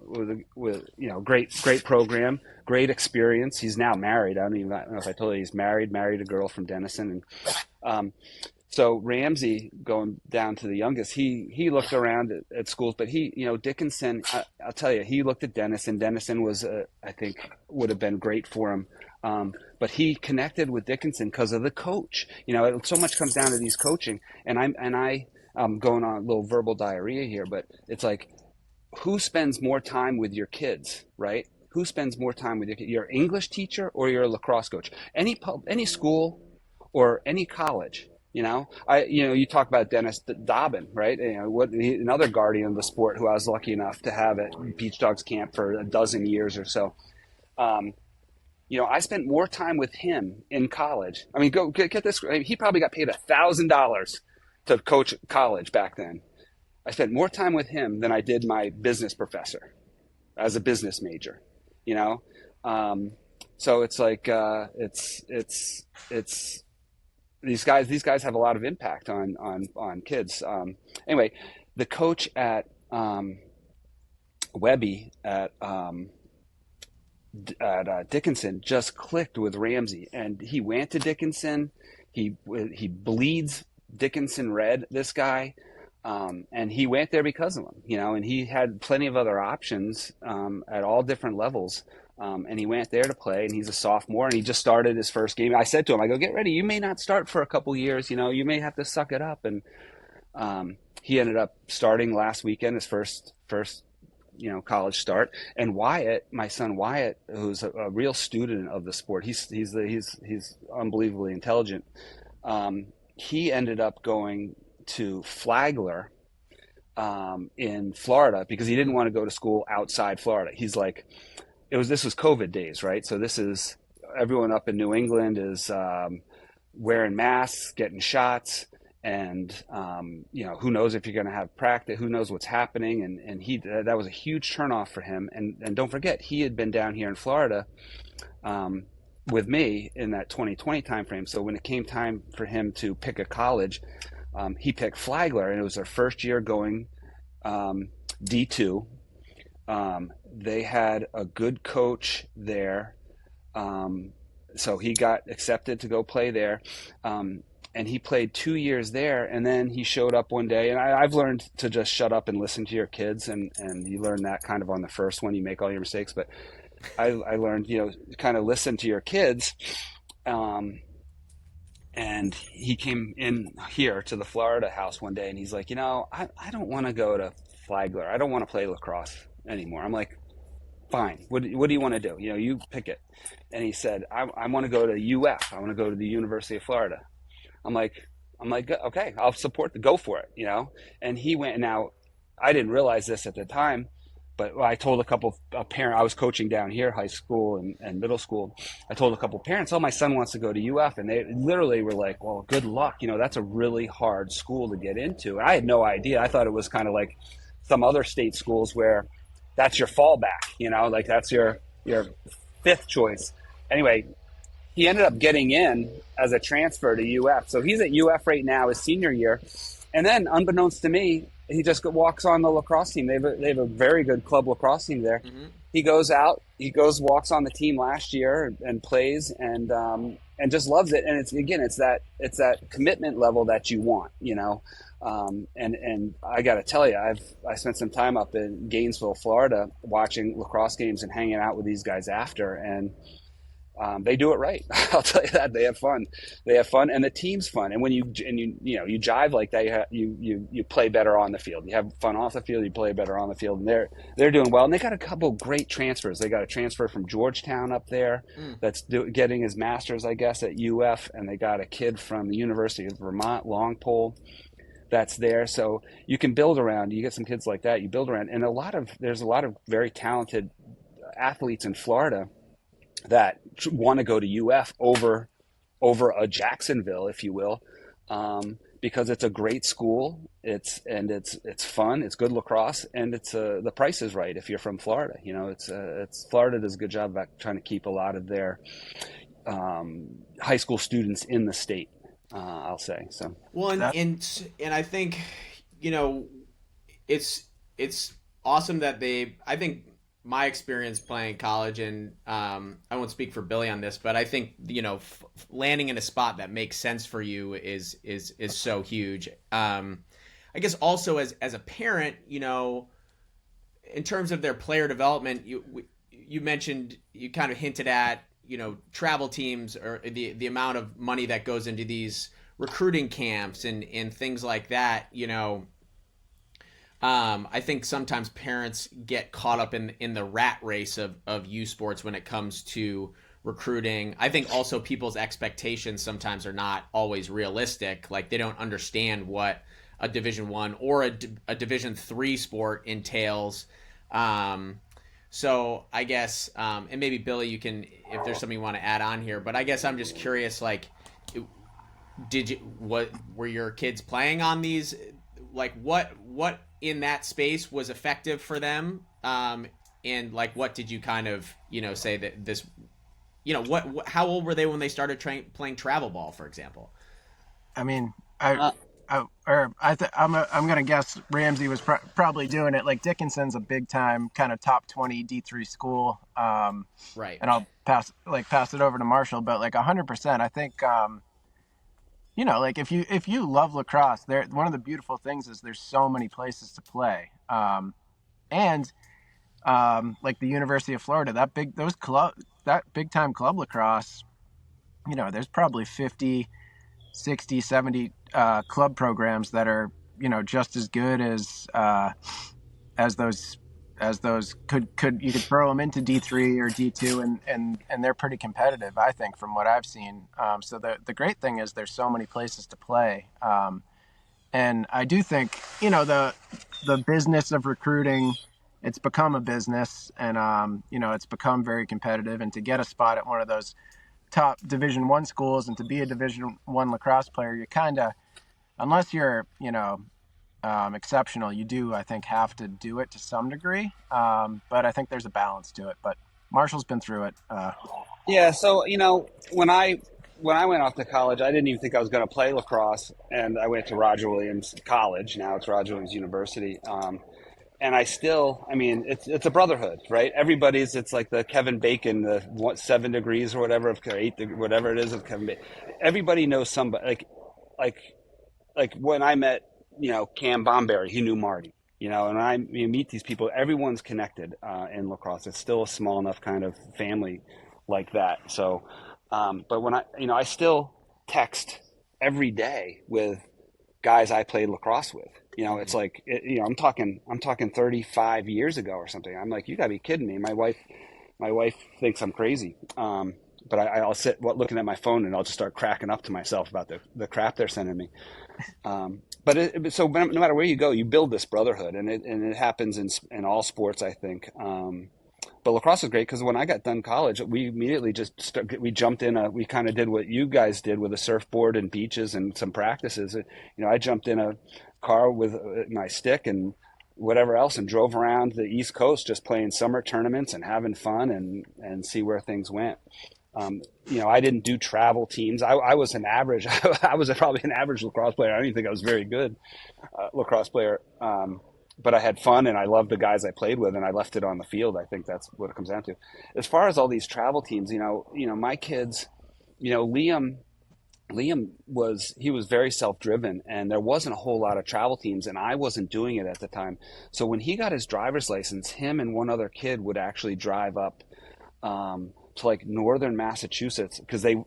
with great program, great experience. He's now married. I don't know if I told you he's married a girl from Denison, and so Ramsey, going down to the youngest, he looked around at schools, but Dickinson, I'll tell you, he looked at Denison. Denison was, I think, would have been great for him. But he connected with Dickinson because of the coach. So much comes down to these coaching, and I'm going on a little verbal diarrhea here, but it's like, who spends more time with your kids, right? Who spends more time with your English teacher or your lacrosse coach? Any school or any college. You talk about Dennis Dobbin, right? Another guardian of the sport who I was lucky enough to have at Beach Dogs camp for a dozen years or so. I spent more time with him in college. I mean, go get this. He probably got paid $1,000 to coach college back then. I spent more time with him than I did my business professor as a business major. So it's like it's. These guys have a lot of impact on kids. Anyway, the coach at Webby at Dickinson just clicked with Ramsey, and he went to Dickinson. He bleeds Dickinson red, this guy, and he went there because of him. And he had plenty of other options at all different levels. And he went there to play, and he's a sophomore, and he just started his first game. I said to him, I go, get ready. You may not start for a couple years. You may have to suck it up. And he ended up starting last weekend, his first college start. And Wyatt, my son Wyatt, who's a real student of the sport, he's unbelievably intelligent. He ended up going to Flagler in Florida because he didn't want to go to school outside Florida. He's like, this was COVID days, right? So this is everyone up in New England is wearing masks, getting shots, and who knows if you're going to have practice? Who knows what's happening? And that was a huge turnoff for him. And don't forget, he had been down here in Florida with me in that 2020 timeframe. So when it came time for him to pick a college, he picked Flagler, and it was their first year going D2. They had a good coach there, so he got accepted to go play there, and he played 2 years there, and then he showed up one day, and I've learned to just shut up and listen to your kids, and you learn that kind of on the first one, you make all your mistakes, but I learned, kind of listen to your kids, and he came in here to the Florida house one day, and he's like, I don't want to go to Flagler. I don't want to play lacrosse anymore. I'm like, fine. What do you want to do? You pick it. And he said, I want to go to UF. I want to go to the University of Florida. I'm like, okay, I'll go for it, And he went. Now, I didn't realize this at the time, But I told a parent, I was coaching down here, high school and middle school. I told a couple parents, oh, my son wants to go to UF. And they literally were like, well, good luck. That's a really hard school to get into. And I had no idea. I thought it was kind of like some other state schools where that's your fallback, like that's your fifth choice. Anyway, he ended up getting in as a transfer to UF. So he's at UF right now, his senior year. And then, unbeknownst to me, he just walks on the lacrosse team. They have a very good club lacrosse team there. Mm-hmm. He goes out, walks on the team last year and plays and just loves it. And it's that commitment level that you want, and I got to tell you, I spent some time up in Gainesville, Florida, watching lacrosse games and hanging out with these guys after, and they do it right. I'll tell you that. They have fun, and the team's fun. And when you jive like that, you play better on the field. You have fun off the field, you play better on the field, and they're doing well. And they got a couple great transfers. They got a transfer from Georgetown up there that's getting his master's, I guess, at UF, and they got a kid from the University of Vermont, Longpole, that's there. So you can build around. You get some kids like that, you build around. And there's a lot of very talented athletes in Florida that want to go to UF over a Jacksonville, if you will, because it's a great school. It's fun. It's good lacrosse, and the price is right if you're from Florida. Florida does a good job about trying to keep a lot of their high school students in the state. I'll say so. Well, and I think it's awesome that I think. My experience playing college, and I won't speak for Billy on this, but I think landing in a spot that makes sense for you is so huge. I guess also as a parent, in terms of their player development, you mentioned, you kind of hinted at travel teams or the amount of money that goes into these recruiting camps and things like that. I think sometimes parents get caught up in the rat race of youth sports when it comes to recruiting. I think also people's expectations sometimes are not always realistic. Like they don't understand what a Division I or a Division III sport entails. So I guess, and maybe Billy, you can, if there's something you want to add on here, but I guess I'm just curious, like, what were your kids playing on these? Like what in that space was effective for them, and like what did you kind of say that this, how old were they when they started playing travel ball, for example? I mean, I'm gonna guess Ramsey was probably doing it. Like Dickinson's a big time kind of top 20 D3 school, right? And I'll pass it over to Marshall, but like 100%, I think. Like if you love lacrosse, one of the beautiful things is there's so many places to play, and like the University of Florida, that big time club lacrosse, there's probably 50, 60, 70 club programs that are just as good as those could you could throw them into D3 or D2 and they're pretty competitive, I think, from what I've seen. So the great thing is there's so many places to play. And I do think, the business of recruiting, it's become a business and, it's become very competitive, and to get a spot at one of those top Division I schools and to be a Division I lacrosse player, you kind of, unless you're, exceptional, you do, I think, have to do it to some degree, but I think there's a balance to it. But Marshall's been through it. Yeah, so when I went off to college, I didn't even think I was going to play lacrosse, and I went to Roger Williams College. Now it's Roger Williams University, and it's a brotherhood, right? It's like the Kevin Bacon, the 7 degrees or whatever, of 8, whatever it is of Kevin Bacon. Everybody knows somebody. Like when I met Cam Bomberry, he knew Marty, and you meet these people, everyone's connected in lacrosse. It's still a small enough kind of family like that. So, but when I still text every day with guys I played lacrosse with, it's like, I'm talking 35 years ago or something. I'm like, you gotta be kidding me. My wife thinks I'm crazy. But I'll sit looking at my phone and I'll just start cracking up to myself about the crap they're sending me. So no matter where you go, you build this brotherhood, and it happens in all sports, I think. But lacrosse is great because when I got done college, we immediately we jumped in we kind of did what you guys did with a surfboard and beaches and some practices. I jumped in a car with my stick and whatever else and drove around the East Coast just playing summer tournaments and having fun and see where things went. I didn't do travel teams. I was an average. I was probably an average lacrosse player. I don't even think I was very good lacrosse player. But I had fun and I loved the guys I played with and I left it on the field. I think that's what it comes down to. As far as all these travel teams, my kids, Liam was very self-driven and there wasn't a whole lot of travel teams and I wasn't doing it at the time. So when he got his driver's license, him and one other kid would actually drive up to like northern Massachusetts because there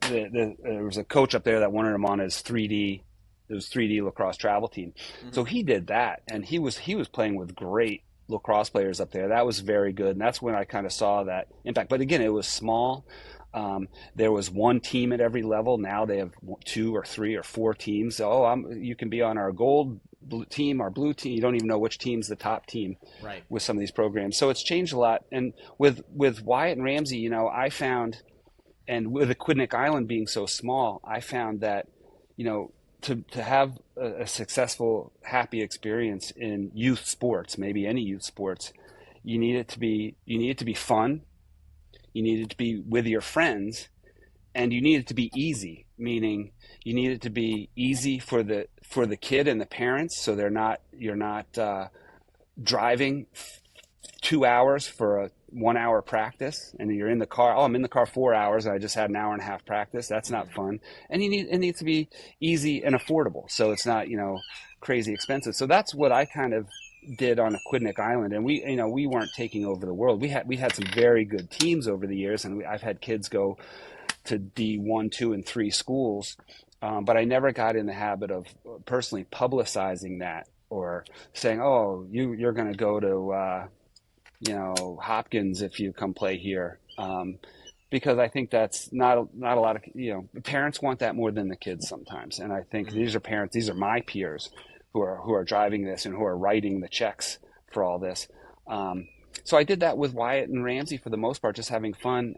was a coach up there that wanted him on his 3D lacrosse travel team. Mm-hmm. So he did that and he was playing with great lacrosse players up there. That was very good. And that's when I kind of saw that impact. But again, it was small. There was one team at every level. Now they have 2 or 3 or 4 teams. So, you can be on our gold team, our blue team. You don't even know which team's the top team, right, with some of these programs. So it's changed a lot. And with Wyatt and Ramsey, I found, and with Aquidneck Island being so small, I found that, to have a successful, happy experience in youth sports, maybe any youth sports, you need it to be fun. You need it to be with your friends, and you need it to be easy, meaning you need it to be easy for the kid and the parents, so you're not driving 2 hours for a 1 hour practice, and you're in the car. I'm in the car 4 hours, and I just had an hour and a half practice. That's not fun. And it needs to be easy and affordable, so it's not crazy expensive. So that's what I kind of did on Aquidneck Island, and we weren't taking over the world. We had some very good teams over the years, and I've had kids go to D1, 2, and 3 schools, but I never got in the habit of personally publicizing that or saying, "Oh, you're going to go to Hopkins if you come play here," because I think that's not a lot of parents want that more than the kids sometimes, and I think these are my peers who are driving this and who are writing the checks for all this. So I did that with Wyatt and Ramsey for the most part, just having fun.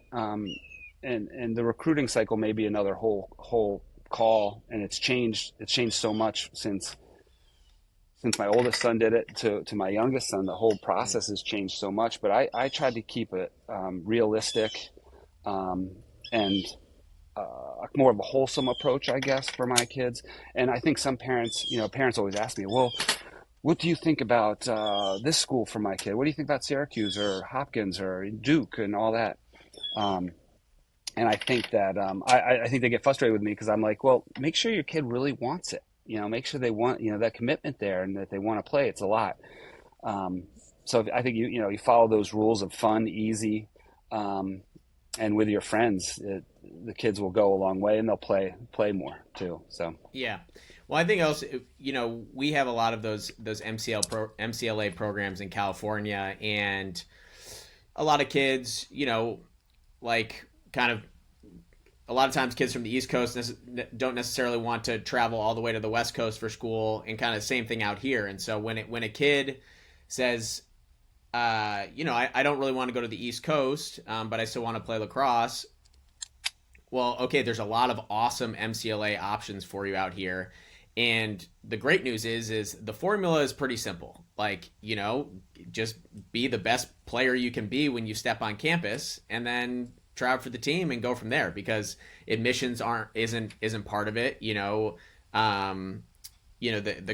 And the recruiting cycle may be another whole call, and it's changed so much since my oldest son did it to my youngest son. The whole process has changed so much, but I tried to keep it realistic and more of a wholesome approach, I guess, for my kids. And I think some parents always ask me, well, what do you think about this school for my kid? What do you think about Syracuse or Hopkins or Duke and all that? And I think that I think they get frustrated with me because I'm like, well, make sure your kid really wants it. Make sure they want that commitment there and that they want to play. It's a lot. So I think you follow those rules of fun, easy, and with your friends, the kids will go a long way and they'll play more too. So yeah. Well, I think also, we have a lot of those MCLA programs in California, and a lot of kids, like kind of a lot of times kids from the East Coast don't necessarily want to travel all the way to the West Coast for school, and kind of the same thing out here. And so when a kid says, I don't really want to go to the East Coast, but I still want to play lacrosse. Well, okay, there's a lot of awesome MCLA options for you out here. And the great news is the formula is pretty simple. Like, just be the best player you can be when you step on campus, and then try out for the team and go from there, because admissions isn't part of it. The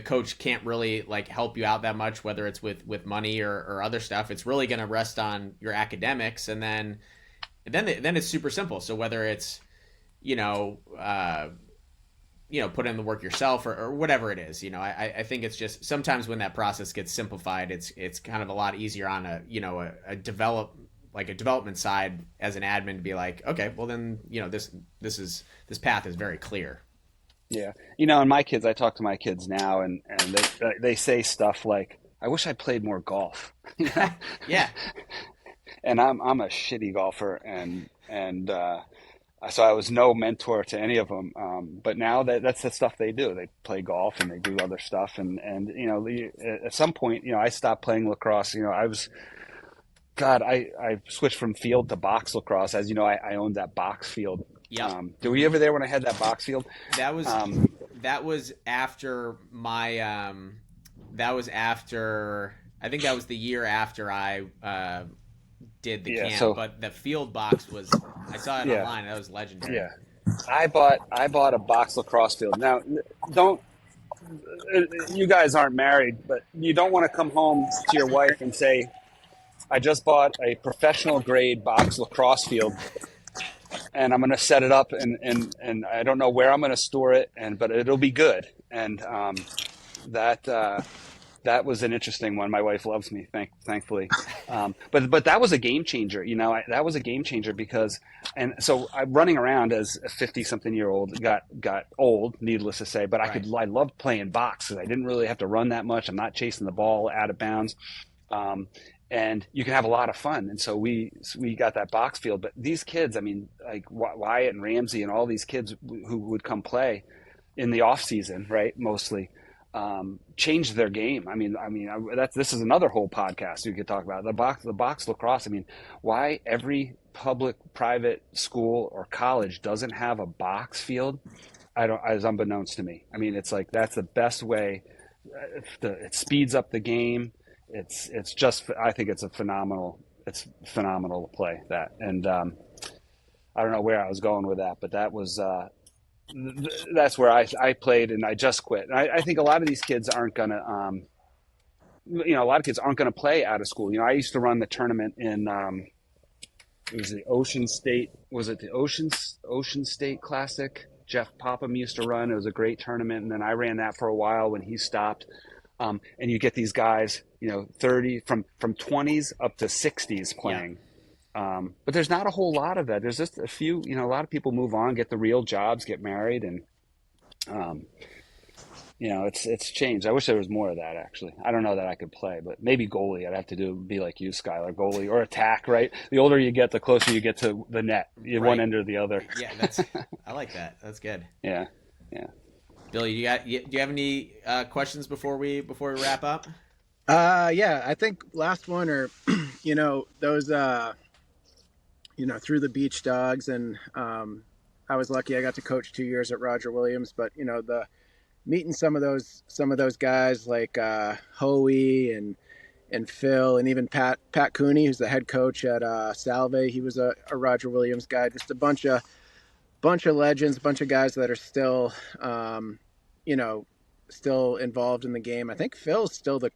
coach can't really like help you out that much, whether it's with money or other stuff. It's really going to rest on your academics, and then it's super simple. So whether it's put in the work yourself or whatever it is, I think it's just sometimes when that process gets simplified, it's kind of a lot easier on a development side as an admin to be like, okay, well then, this path is very clear. Yeah. And my kids, I talk to my kids now and they say stuff like, I wish I played more golf. Yeah. And I'm a shitty golfer and So I was no mentor to any of them. But now that's the stuff they do. They play golf and they do other stuff. And at some point, I stopped playing lacrosse. I switched from field to box lacrosse. As you know, I owned that box field. Yep. Were you ever there when I had that box field? That was Um, that was after my that was after, I think that was the year after I did the yeah. camp, So but the field box was, I saw it yeah, online. That was legendary. yeah. I bought a box lacrosse field. Now, don't you guys aren't married, but you don't want to come home to your wife and say, I just bought a professional grade box lacrosse field and I'm going to set it up and I don't know where I'm going to store it but it'll be good. And that that was an interesting one. My wife loves me, thankfully. But that was a game changer. That was a game changer because, and so I'm running around as a 50-something-year-old, got old, needless to say. But Right. I loved playing box because I didn't really have to run that much. I'm not chasing the ball out of bounds. And you can have a lot of fun. And so we got that box field. But these kids, I mean, like Wyatt and Ramsey and all these kids who would come play in the off season, right? Mostly changed their game. This is another whole podcast we could talk about the box lacrosse. I mean, why every public, private school or college doesn't have a box field? I don't, as unbeknownst to me. I mean, it's like that's the best way. It speeds up the game. It's just, I think it's phenomenal to play that. And I don't know where I was going with that, but that's where I played and I just quit. And I think a lot of these kids aren't gonna a lot of kids aren't gonna play out of school. I used to run the tournament in it was the Ocean State, was it the Ocean State Classic? Jeff Popham used to run. It was a great tournament, and then I ran that for a while when he stopped. And you get these guys, 30 from 20s up to 60s playing. But there's not a whole lot of that. There's just a few, a lot of people move on, get the real jobs, get married, and um, it's changed. I wish there was more of that actually. I don't know that I could play, but maybe goalie. I'd have to be like you, Skylar, goalie or attack. Right? The older you get, the closer you get to the net, one Right. end or the other. Yeah, I like that. That's good. Yeah, yeah. Billy, do you have any questions before we wrap up? Yeah, I think last one or, those, through the Beach Dogs, and I was lucky. I got to coach 2 years at Roger Williams, but the meeting some of those guys like Hoey and Phil and even Pat Cooney, who's the head coach at Salve. He was a Roger Williams guy. Just a bunch of legends, a bunch of guys that are still, still involved in the game. I think Phil's still the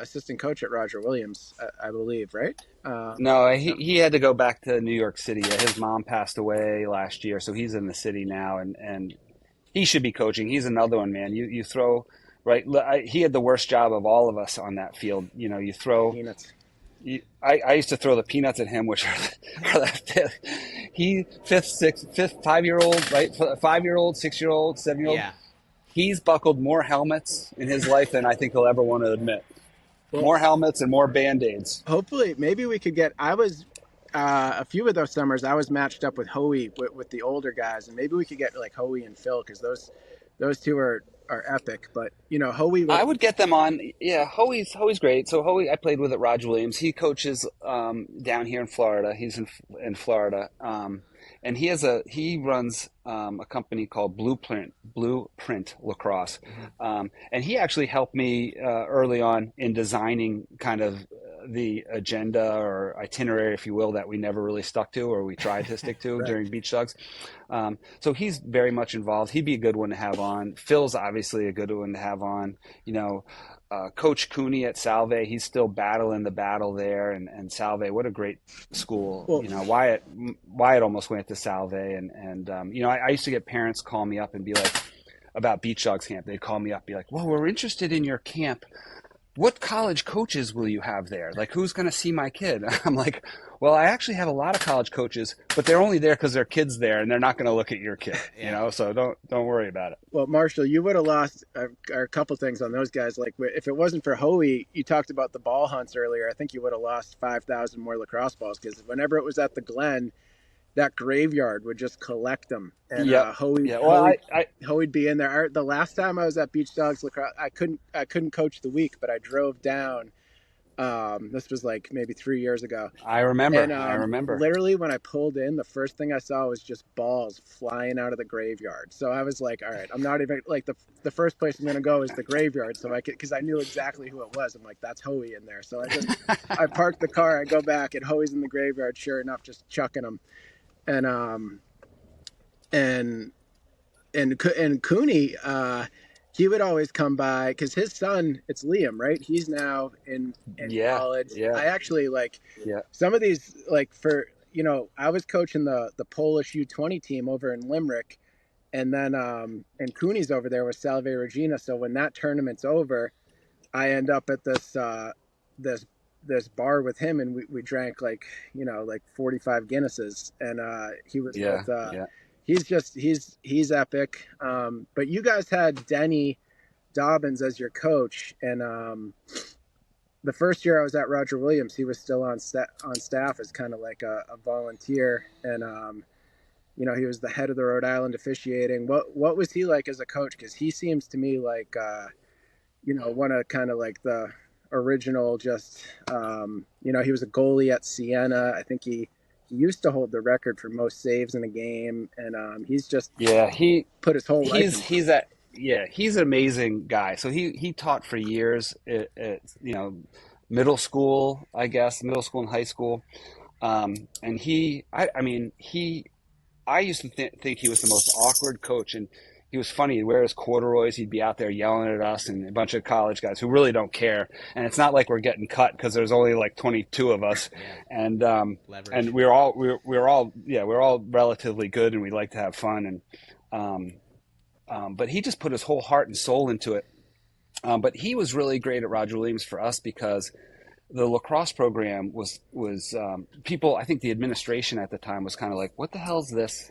assistant coach at Roger Williams, I believe, right? No, he had to go back to New York City. His mom passed away last year, so he's in the city now, and he should be coaching. He's another one, man. You throw right. He had the worst job of all of us on that field. You throw. Peanuts. I used to throw the peanuts at him, which are he fifth, 5-year-old, right? 5-year-old, 6-year-old, 7-year-old. Yeah. He's buckled more helmets in his life than I think he'll ever want to admit. Well, More helmets and more Band-Aids. hopefully, maybe we could get. I was a few of those summers. I was matched up with Hoey with the older guys, and maybe we could get like Hoey and Phil because those two are epic. But Hoey. I would get them on. Yeah, Hoey's great. So Hoey, I played with at Roger Williams. He coaches down here in Florida. He's in Florida, and he runs a company called Blueprint Lacrosse, and he actually helped me early on in designing kind of the agenda or itinerary, if you will, that we never really stuck to or we tried to stick to Right. during Beach Dogs. So he's very much involved. He'd be a good one to have on. Phil's obviously a good one to have on. Coach Cooney at Salve, he's still battling the battle there. And Salve, what a great school. Well, Wyatt almost went to Salve. And I used to get parents call me up and be like, about Beach Dogs camp. They'd call me up, be like, well, we're interested in your camp. What college coaches will you have there? Like, who's going to see my kid? I'm like, well, I actually have a lot of college coaches, but they're only there because their kid's there, and they're not going to look at your kid, So don't worry about it. Well, Marshall, you would have lost a couple things on those guys. Like if it wasn't for Hoey, you talked about the ball hunts earlier. I think you would have lost 5,000 more lacrosse balls because whenever it was at the Glen, that graveyard would just collect them. And Yep. Yeah. Well, Hoey'd be in there. The last time I was at Beach Dogs Lacrosse, I couldn't coach the week, but I drove down. This was like maybe 3 years ago. I remember. And I remember. literally when I pulled in, the first thing I saw was just balls flying out of the graveyard. So I was like, all right, I'm not even like the first place I'm going to go is the graveyard. So because I knew exactly who it was. I'm like, that's Hoey in there. So I parked the car, I go back, and Hoey's in the graveyard, sure enough, just chucking them. And Cooney, he would always come by because his son, it's Liam, right? He's now in college. Yeah. I actually some of these, like I was coaching the Polish U20 team over in Limerick, and then and Cooney's over there with Salve Regina. So when that tournament's over, I end up at this bar with him, and we drank like 45 Guinnesses, and he was he's epic. But you guys had Denny Dobbins as your coach, and the first year I was at Roger Williams, he was still on staff as kind of like a volunteer, and he was the head of the Rhode Island officiating. What was he like as a coach? Because he seems to me like one of kind of like the original, just he was a goalie at Siena. I think he used to hold the record for most saves in a game, and he's just he put his whole life into he's an amazing guy. So he taught for years at middle school, I guess, middle school and high school, and I used to think he was the most awkward coach, and he was funny. He'd wear his corduroys. He'd be out there yelling at us and a bunch of college guys who really don't care. And it's not like we're getting cut because there's only like 22 of us, and we're all relatively good, and we like to have fun. And but he just put his whole heart and soul into it. But he was really great at Roger Williams for us because the lacrosse program was people. I think the administration at the time was kind of like, what the hell is this?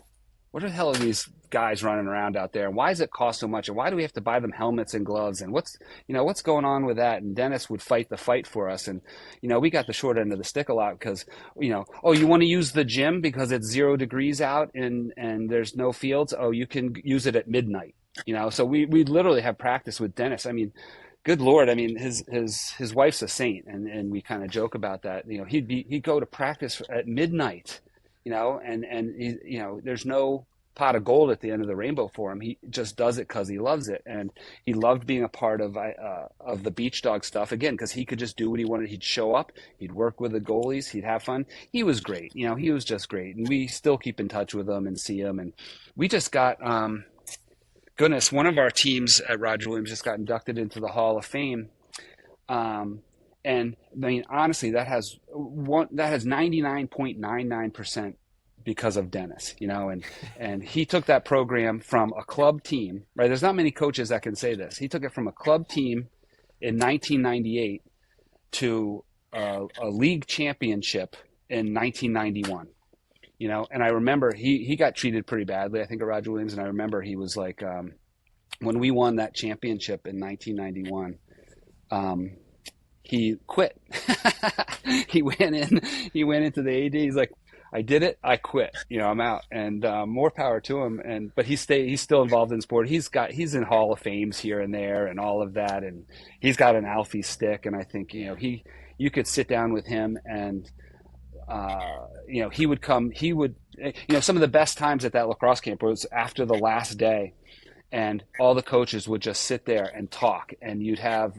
What the hell are these guys running around out there? And why does it cost so much? And why do we have to buy them helmets and gloves? And what's going on with that? And Dennis would fight the fight for us. And, we got the short end of the stick a lot because, oh, you want to use the gym because it's 0 degrees out and there's no fields? Oh, you can use it at midnight, So we literally have practice with Dennis. I mean, good Lord. I mean, his wife's a saint. And we kind of joke about that. He'd go to practice at midnight. And he, there's no pot of gold at the end of the rainbow for him. He just does it because he loves it, and he loved being a part of the Beach Dog stuff again because he could just do what he wanted. He'd show up, he'd work with the goalies, he'd have fun. He was great, he was just great, and we still keep in touch with him and see him. And we just got, goodness, one of our teams at Roger Williams just got inducted into the Hall of Fame. And I mean, honestly, that has 99.99% because of Dennis, and he took that program from a club team, right? There's not many coaches that can say this. He took it from a club team in 1998 to a league championship in 1991, and I remember he got treated pretty badly, I think, at Roger Williams. And I remember he was like, when we won that championship in 1991, he quit. He went into the AD. He's like, I did it. I quit. I'm out. And more power to him. But he's still involved in sport. He's in Hall of Fames here and there and all of that. And he's got an Alfie stick. And I think you could sit down with him and he would come. He would some of the best times at that lacrosse camp was after the last day, and all the coaches would just sit there and talk, and you'd have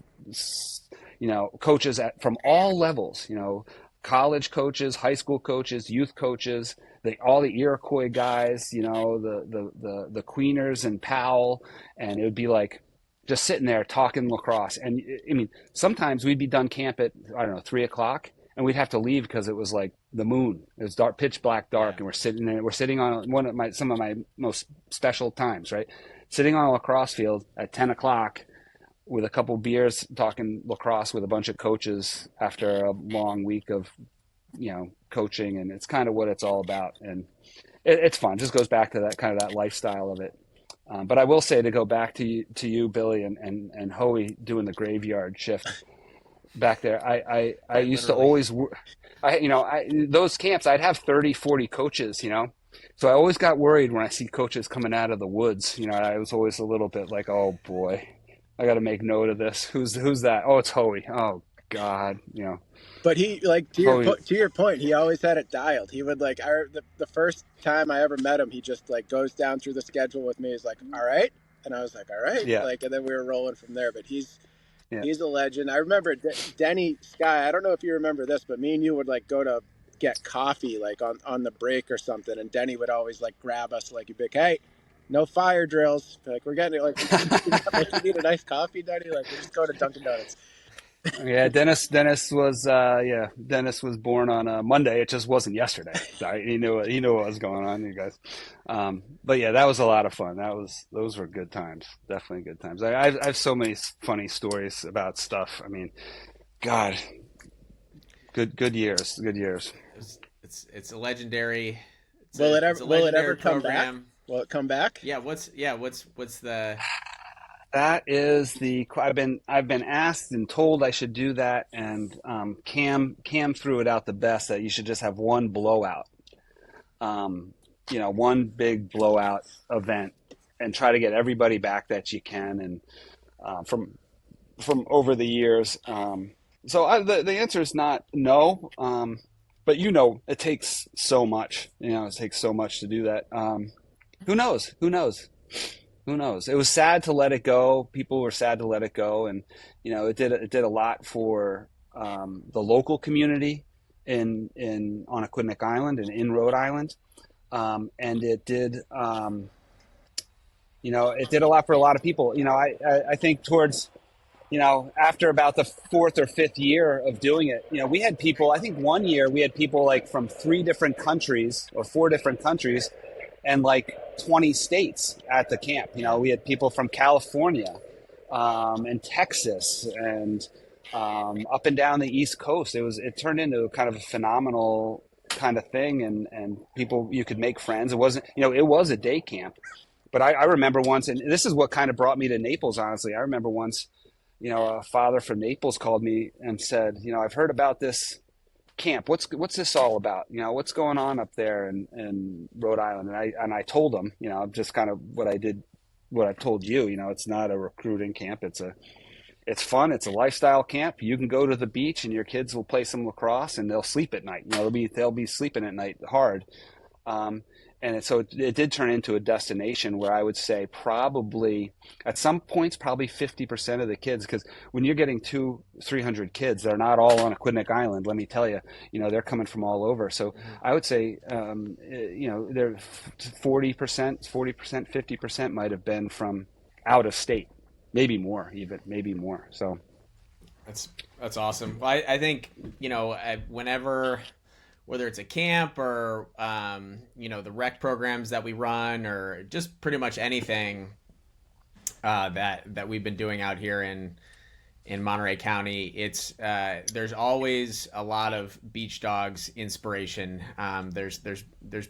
coaches from all levels, college coaches, high school coaches, youth coaches, all the Iroquois guys, the Queeners and Powell, and it would be like just sitting there talking lacrosse. And I mean, sometimes we'd be done camp at 3:00, and we'd have to leave because it was like the moon. It was dark, pitch black dark, and we're sitting on some of my most special times, right? Sitting on a lacrosse field at 10:00. With a couple beers, talking lacrosse with a bunch of coaches after a long week of, coaching, and it's kind of what it's all about. And it's fun. It just goes back to that kind of that lifestyle of it. But I will say, to go back to you, Billy, and Hoey doing the graveyard shift back there. I used to always, those camps, I'd have 30, 40 coaches, So I always got worried when I see coaches coming out of the woods. I was always a little bit like, oh boy, I got to make note of this. Who's that? Oh, it's Hoey. Oh God, But he, like, Hoey. to your point, he always had it dialed. He would, like, the first time I ever met him, he just, like, goes down through the schedule with me. He's like, all right, and I was like, all right, Yeah, like, and then we were rolling from there. But yeah. he's a legend. I remember Denny Sky. I don't know if you remember this, but me and you would, like, go to get coffee, like, on the break or something, and Denny would always, like, grab us, like, he'd be like, hey, no fire drills. Like, we're getting, like, you need a nice coffee, Denny. Like, we're just going to Dunkin' Donuts. Yeah, Dennis was born on a Monday. It just wasn't yesterday. So he knew what was going on, you guys. But yeah, that was a lot of fun. Those were good times. Definitely good times. I have so many funny stories about stuff. I mean, God, good years, good years. It's a legendary. It's a Will it ever legendary come back? program. Will it come back? What's the That is I've been asked and told I should do that, and Cam threw it out the best that you should just have one blowout, one big blowout event, and try to get everybody back that you can, and from over the years. The answer is not no, but it takes so much. It takes so much to do that. Who knows? Who knows? Who knows? It was sad to let it go. People were sad to let it go, and it did a lot for the local community in on Aquidneck Island and in Rhode Island, and it did a lot for a lot of people. I think towards after about the fourth or fifth year of doing it, we had people. I think one year we had people like from 3 different countries or 4 different countries and like 20 states at the camp. We had people from California and Texas and up and down the East Coast. It turned into kind of a phenomenal kind of thing, and people, you could make friends. It wasn't, it was a day camp, but I remember once, and this is what kind of brought me to Naples, honestly. I remember once, a father from Naples called me and said, I've heard about this camp. What's this all about? What's going on up there in Rhode Island? And I told him, just kind of what I've told you. It's not a recruiting camp. It's fun. It's a lifestyle camp. You can go to the beach and your kids will play some lacrosse and they'll sleep at night. They'll be sleeping at night hard. So it did turn into a destination where I would say probably at some points, probably 50% of the kids, because when you're getting 300 kids, they're not all on Aquidneck Island. Let me tell you, they're coming from all over. So I would say, they're 40%, 50% might have been from out of state, maybe more, even maybe more. So that's awesome. Well, I think whenever, whether it's a camp or the rec programs that we run, or just pretty much anything that we've been doing out here in Monterey County, it's there's always a lot of Beach Dogs inspiration. There's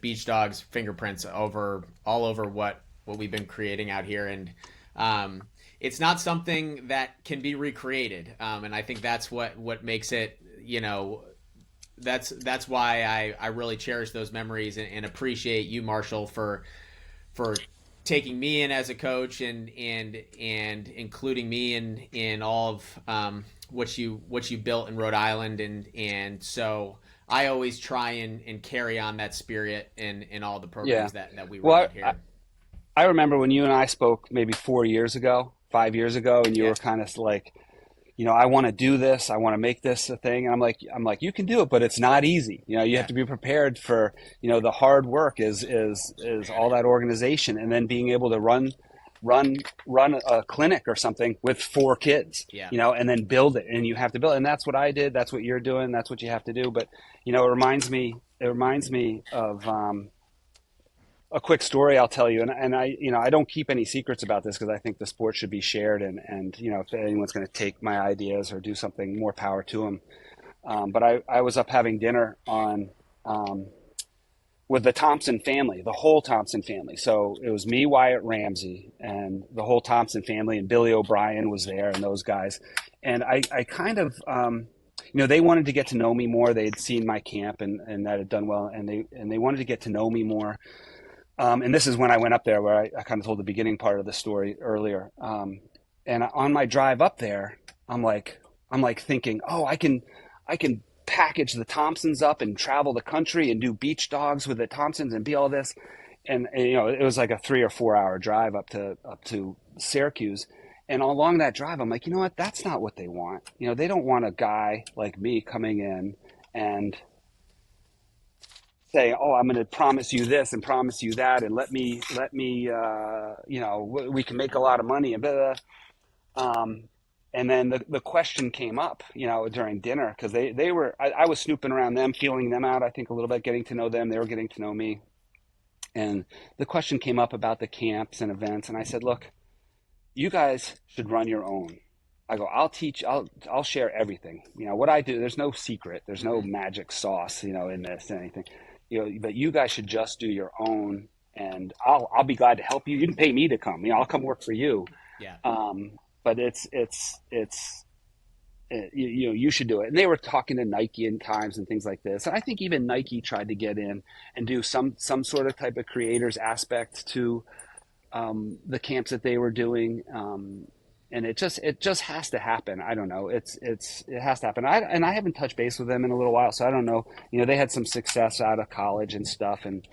Beach Dogs fingerprints all over what we've been creating out here, and it's not something that can be recreated. And I think that's what makes it, that's why I really cherish those memories and appreciate you, Marshall, for taking me in as a coach and including me in all of what you built in Rhode Island, and so I always try and carry on that spirit in all the programs that we run out here. I remember when you and I spoke maybe 5 years ago, and you were kind of like, I want to do this. I want to make this a thing. And I'm like, you can do it, but it's not easy. You have to be prepared for, the hard work is all that organization, and then being able to run a clinic or something with 4 kids, and then build it. And you have to build it. And that's what I did. That's what you're doing. That's what you have to do. But, it reminds me of, a quick story I'll tell you, and I don't keep any secrets about this because I think the sport should be shared, and if anyone's going to take my ideas or do something, more power to them. But I was up having dinner with the Thompson family, the whole Thompson family. So it was me, Wyatt Ramsey, and the whole Thompson family, and Billy O'Brien was there, and those guys. And I kind of they wanted to get to know me more. They had seen my camp and that had done well, and they wanted to get to know me more. And this is when I went up there, where I kind of told the beginning part of the story earlier. And on my drive up there, I'm like thinking, oh, I can package the Thompsons up and travel the country and do beach dogs with the Thompsons and be all this. And it was like a 3 or 4 hour drive up to Syracuse. And along that drive, I'm like, you know what? That's not what they want. They don't want a guy like me coming in and say, oh, I'm going to promise you this and promise you that, and let me, we can make a lot of money and blah, blah. And then the question came up, during dinner, because they were, I was snooping around them, feeling them out, I think a little bit, getting to know them. They were getting to know me. And the question came up about the camps and events. And I said, look, you guys should run your own. I go, I'll share everything. What I do, there's no secret. There's no magic sauce, in this, anything. But you guys should just do your own, and I'll be glad to help you. You can pay me to come. I'll come work for you. Yeah. But you should do it. And they were talking to Nike in times and things like this. And I think even Nike tried to get in and do some sort of type of creators aspect to the camps that they were doing. And it just has to happen. I don't know. It has to happen. I haven't touched base with them in a little while, so I don't know. They had some success out of college and stuff, and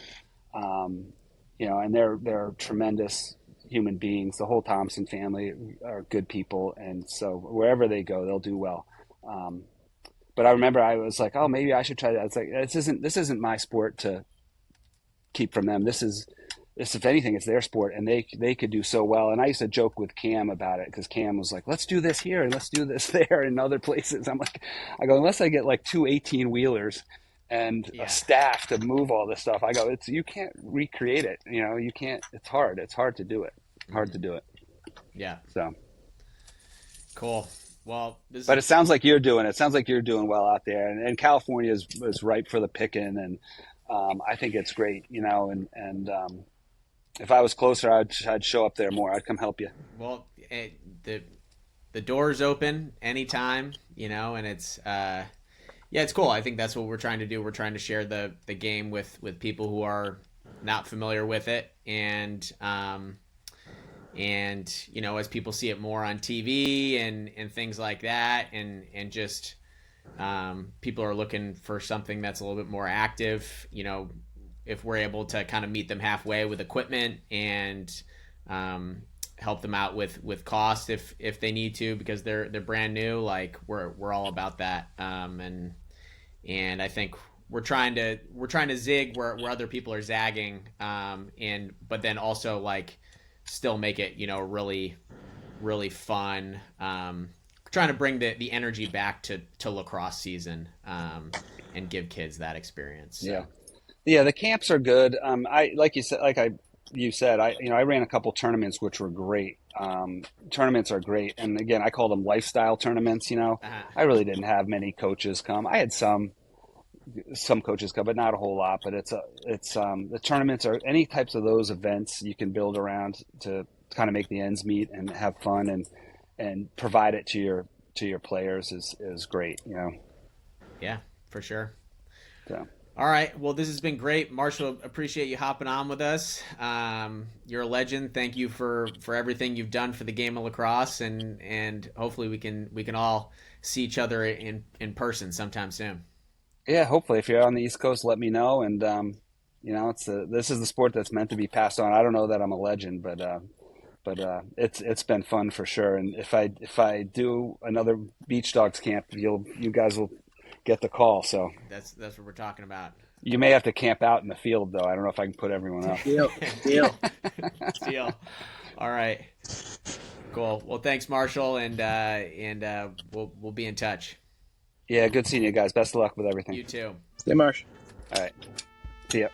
and they're tremendous human beings. The whole Thompson family are good people, and so wherever they go, they'll do well. But I remember I was like, oh, maybe I should try that. It's like this isn't my sport to keep from them. This, if anything, it's their sport, and they could do so well. And I used to joke with Cam about it, because Cam was like, let's do this here and let's do this there and other places. I go, unless I get like 2 18-wheelers and a staff to move all this stuff, I go, you can't recreate it. You can't. It's hard. It's hard to do it. Hard to do it. Yeah. So cool. Well, but it sounds like you're doing it. It sounds like you're doing well out there, and California is ripe for the picking, and I think it's great. And if I was closer, I'd show up there more. I'd come help you. Well, the door's open anytime, and it's it's cool. I think that's what we're trying to do. We're trying to share the game with people who are not familiar with it, and as people see it more on TV and things like that, and just people are looking for something that's a little bit more active, if we're able to kind of meet them halfway with equipment and help them out with cost if they need to, because they're brand new, like we're all about that. And I think we're trying to zig where other people are zagging, but then also like still make it, really, really fun. Trying to bring the energy back to lacrosse season, and give kids that experience. So. Yeah, the camps are good. I ran a couple tournaments which were great. Tournaments are great, and again, I call them lifestyle tournaments. I really didn't have many coaches come. I had some coaches come, but not a whole lot. But the tournaments are any types of those events you can build around to kind of make the ends meet and have fun and provide it to your players is great. Yeah, for sure. So. All right. Well, this has been great. Marshall, appreciate you hopping on with us. You're a legend. Thank you for everything you've done for the game of lacrosse, and hopefully we can all see each other in person sometime soon. Yeah, hopefully. If you're on the East Coast, let me know. And this is the sport that's meant to be passed on. I don't know that I'm a legend, but it's been fun for sure. And if I do another Beach Dogs camp, you guys will get the call. So that's what we're talking about. You may have to camp out in the field, though. I don't know if I can put everyone up. Deal. All right. Cool. Well, thanks, Marshall, and we'll be in touch. Yeah, good seeing you guys. Best of luck with everything. You too. Stay Marsh. All right. See ya.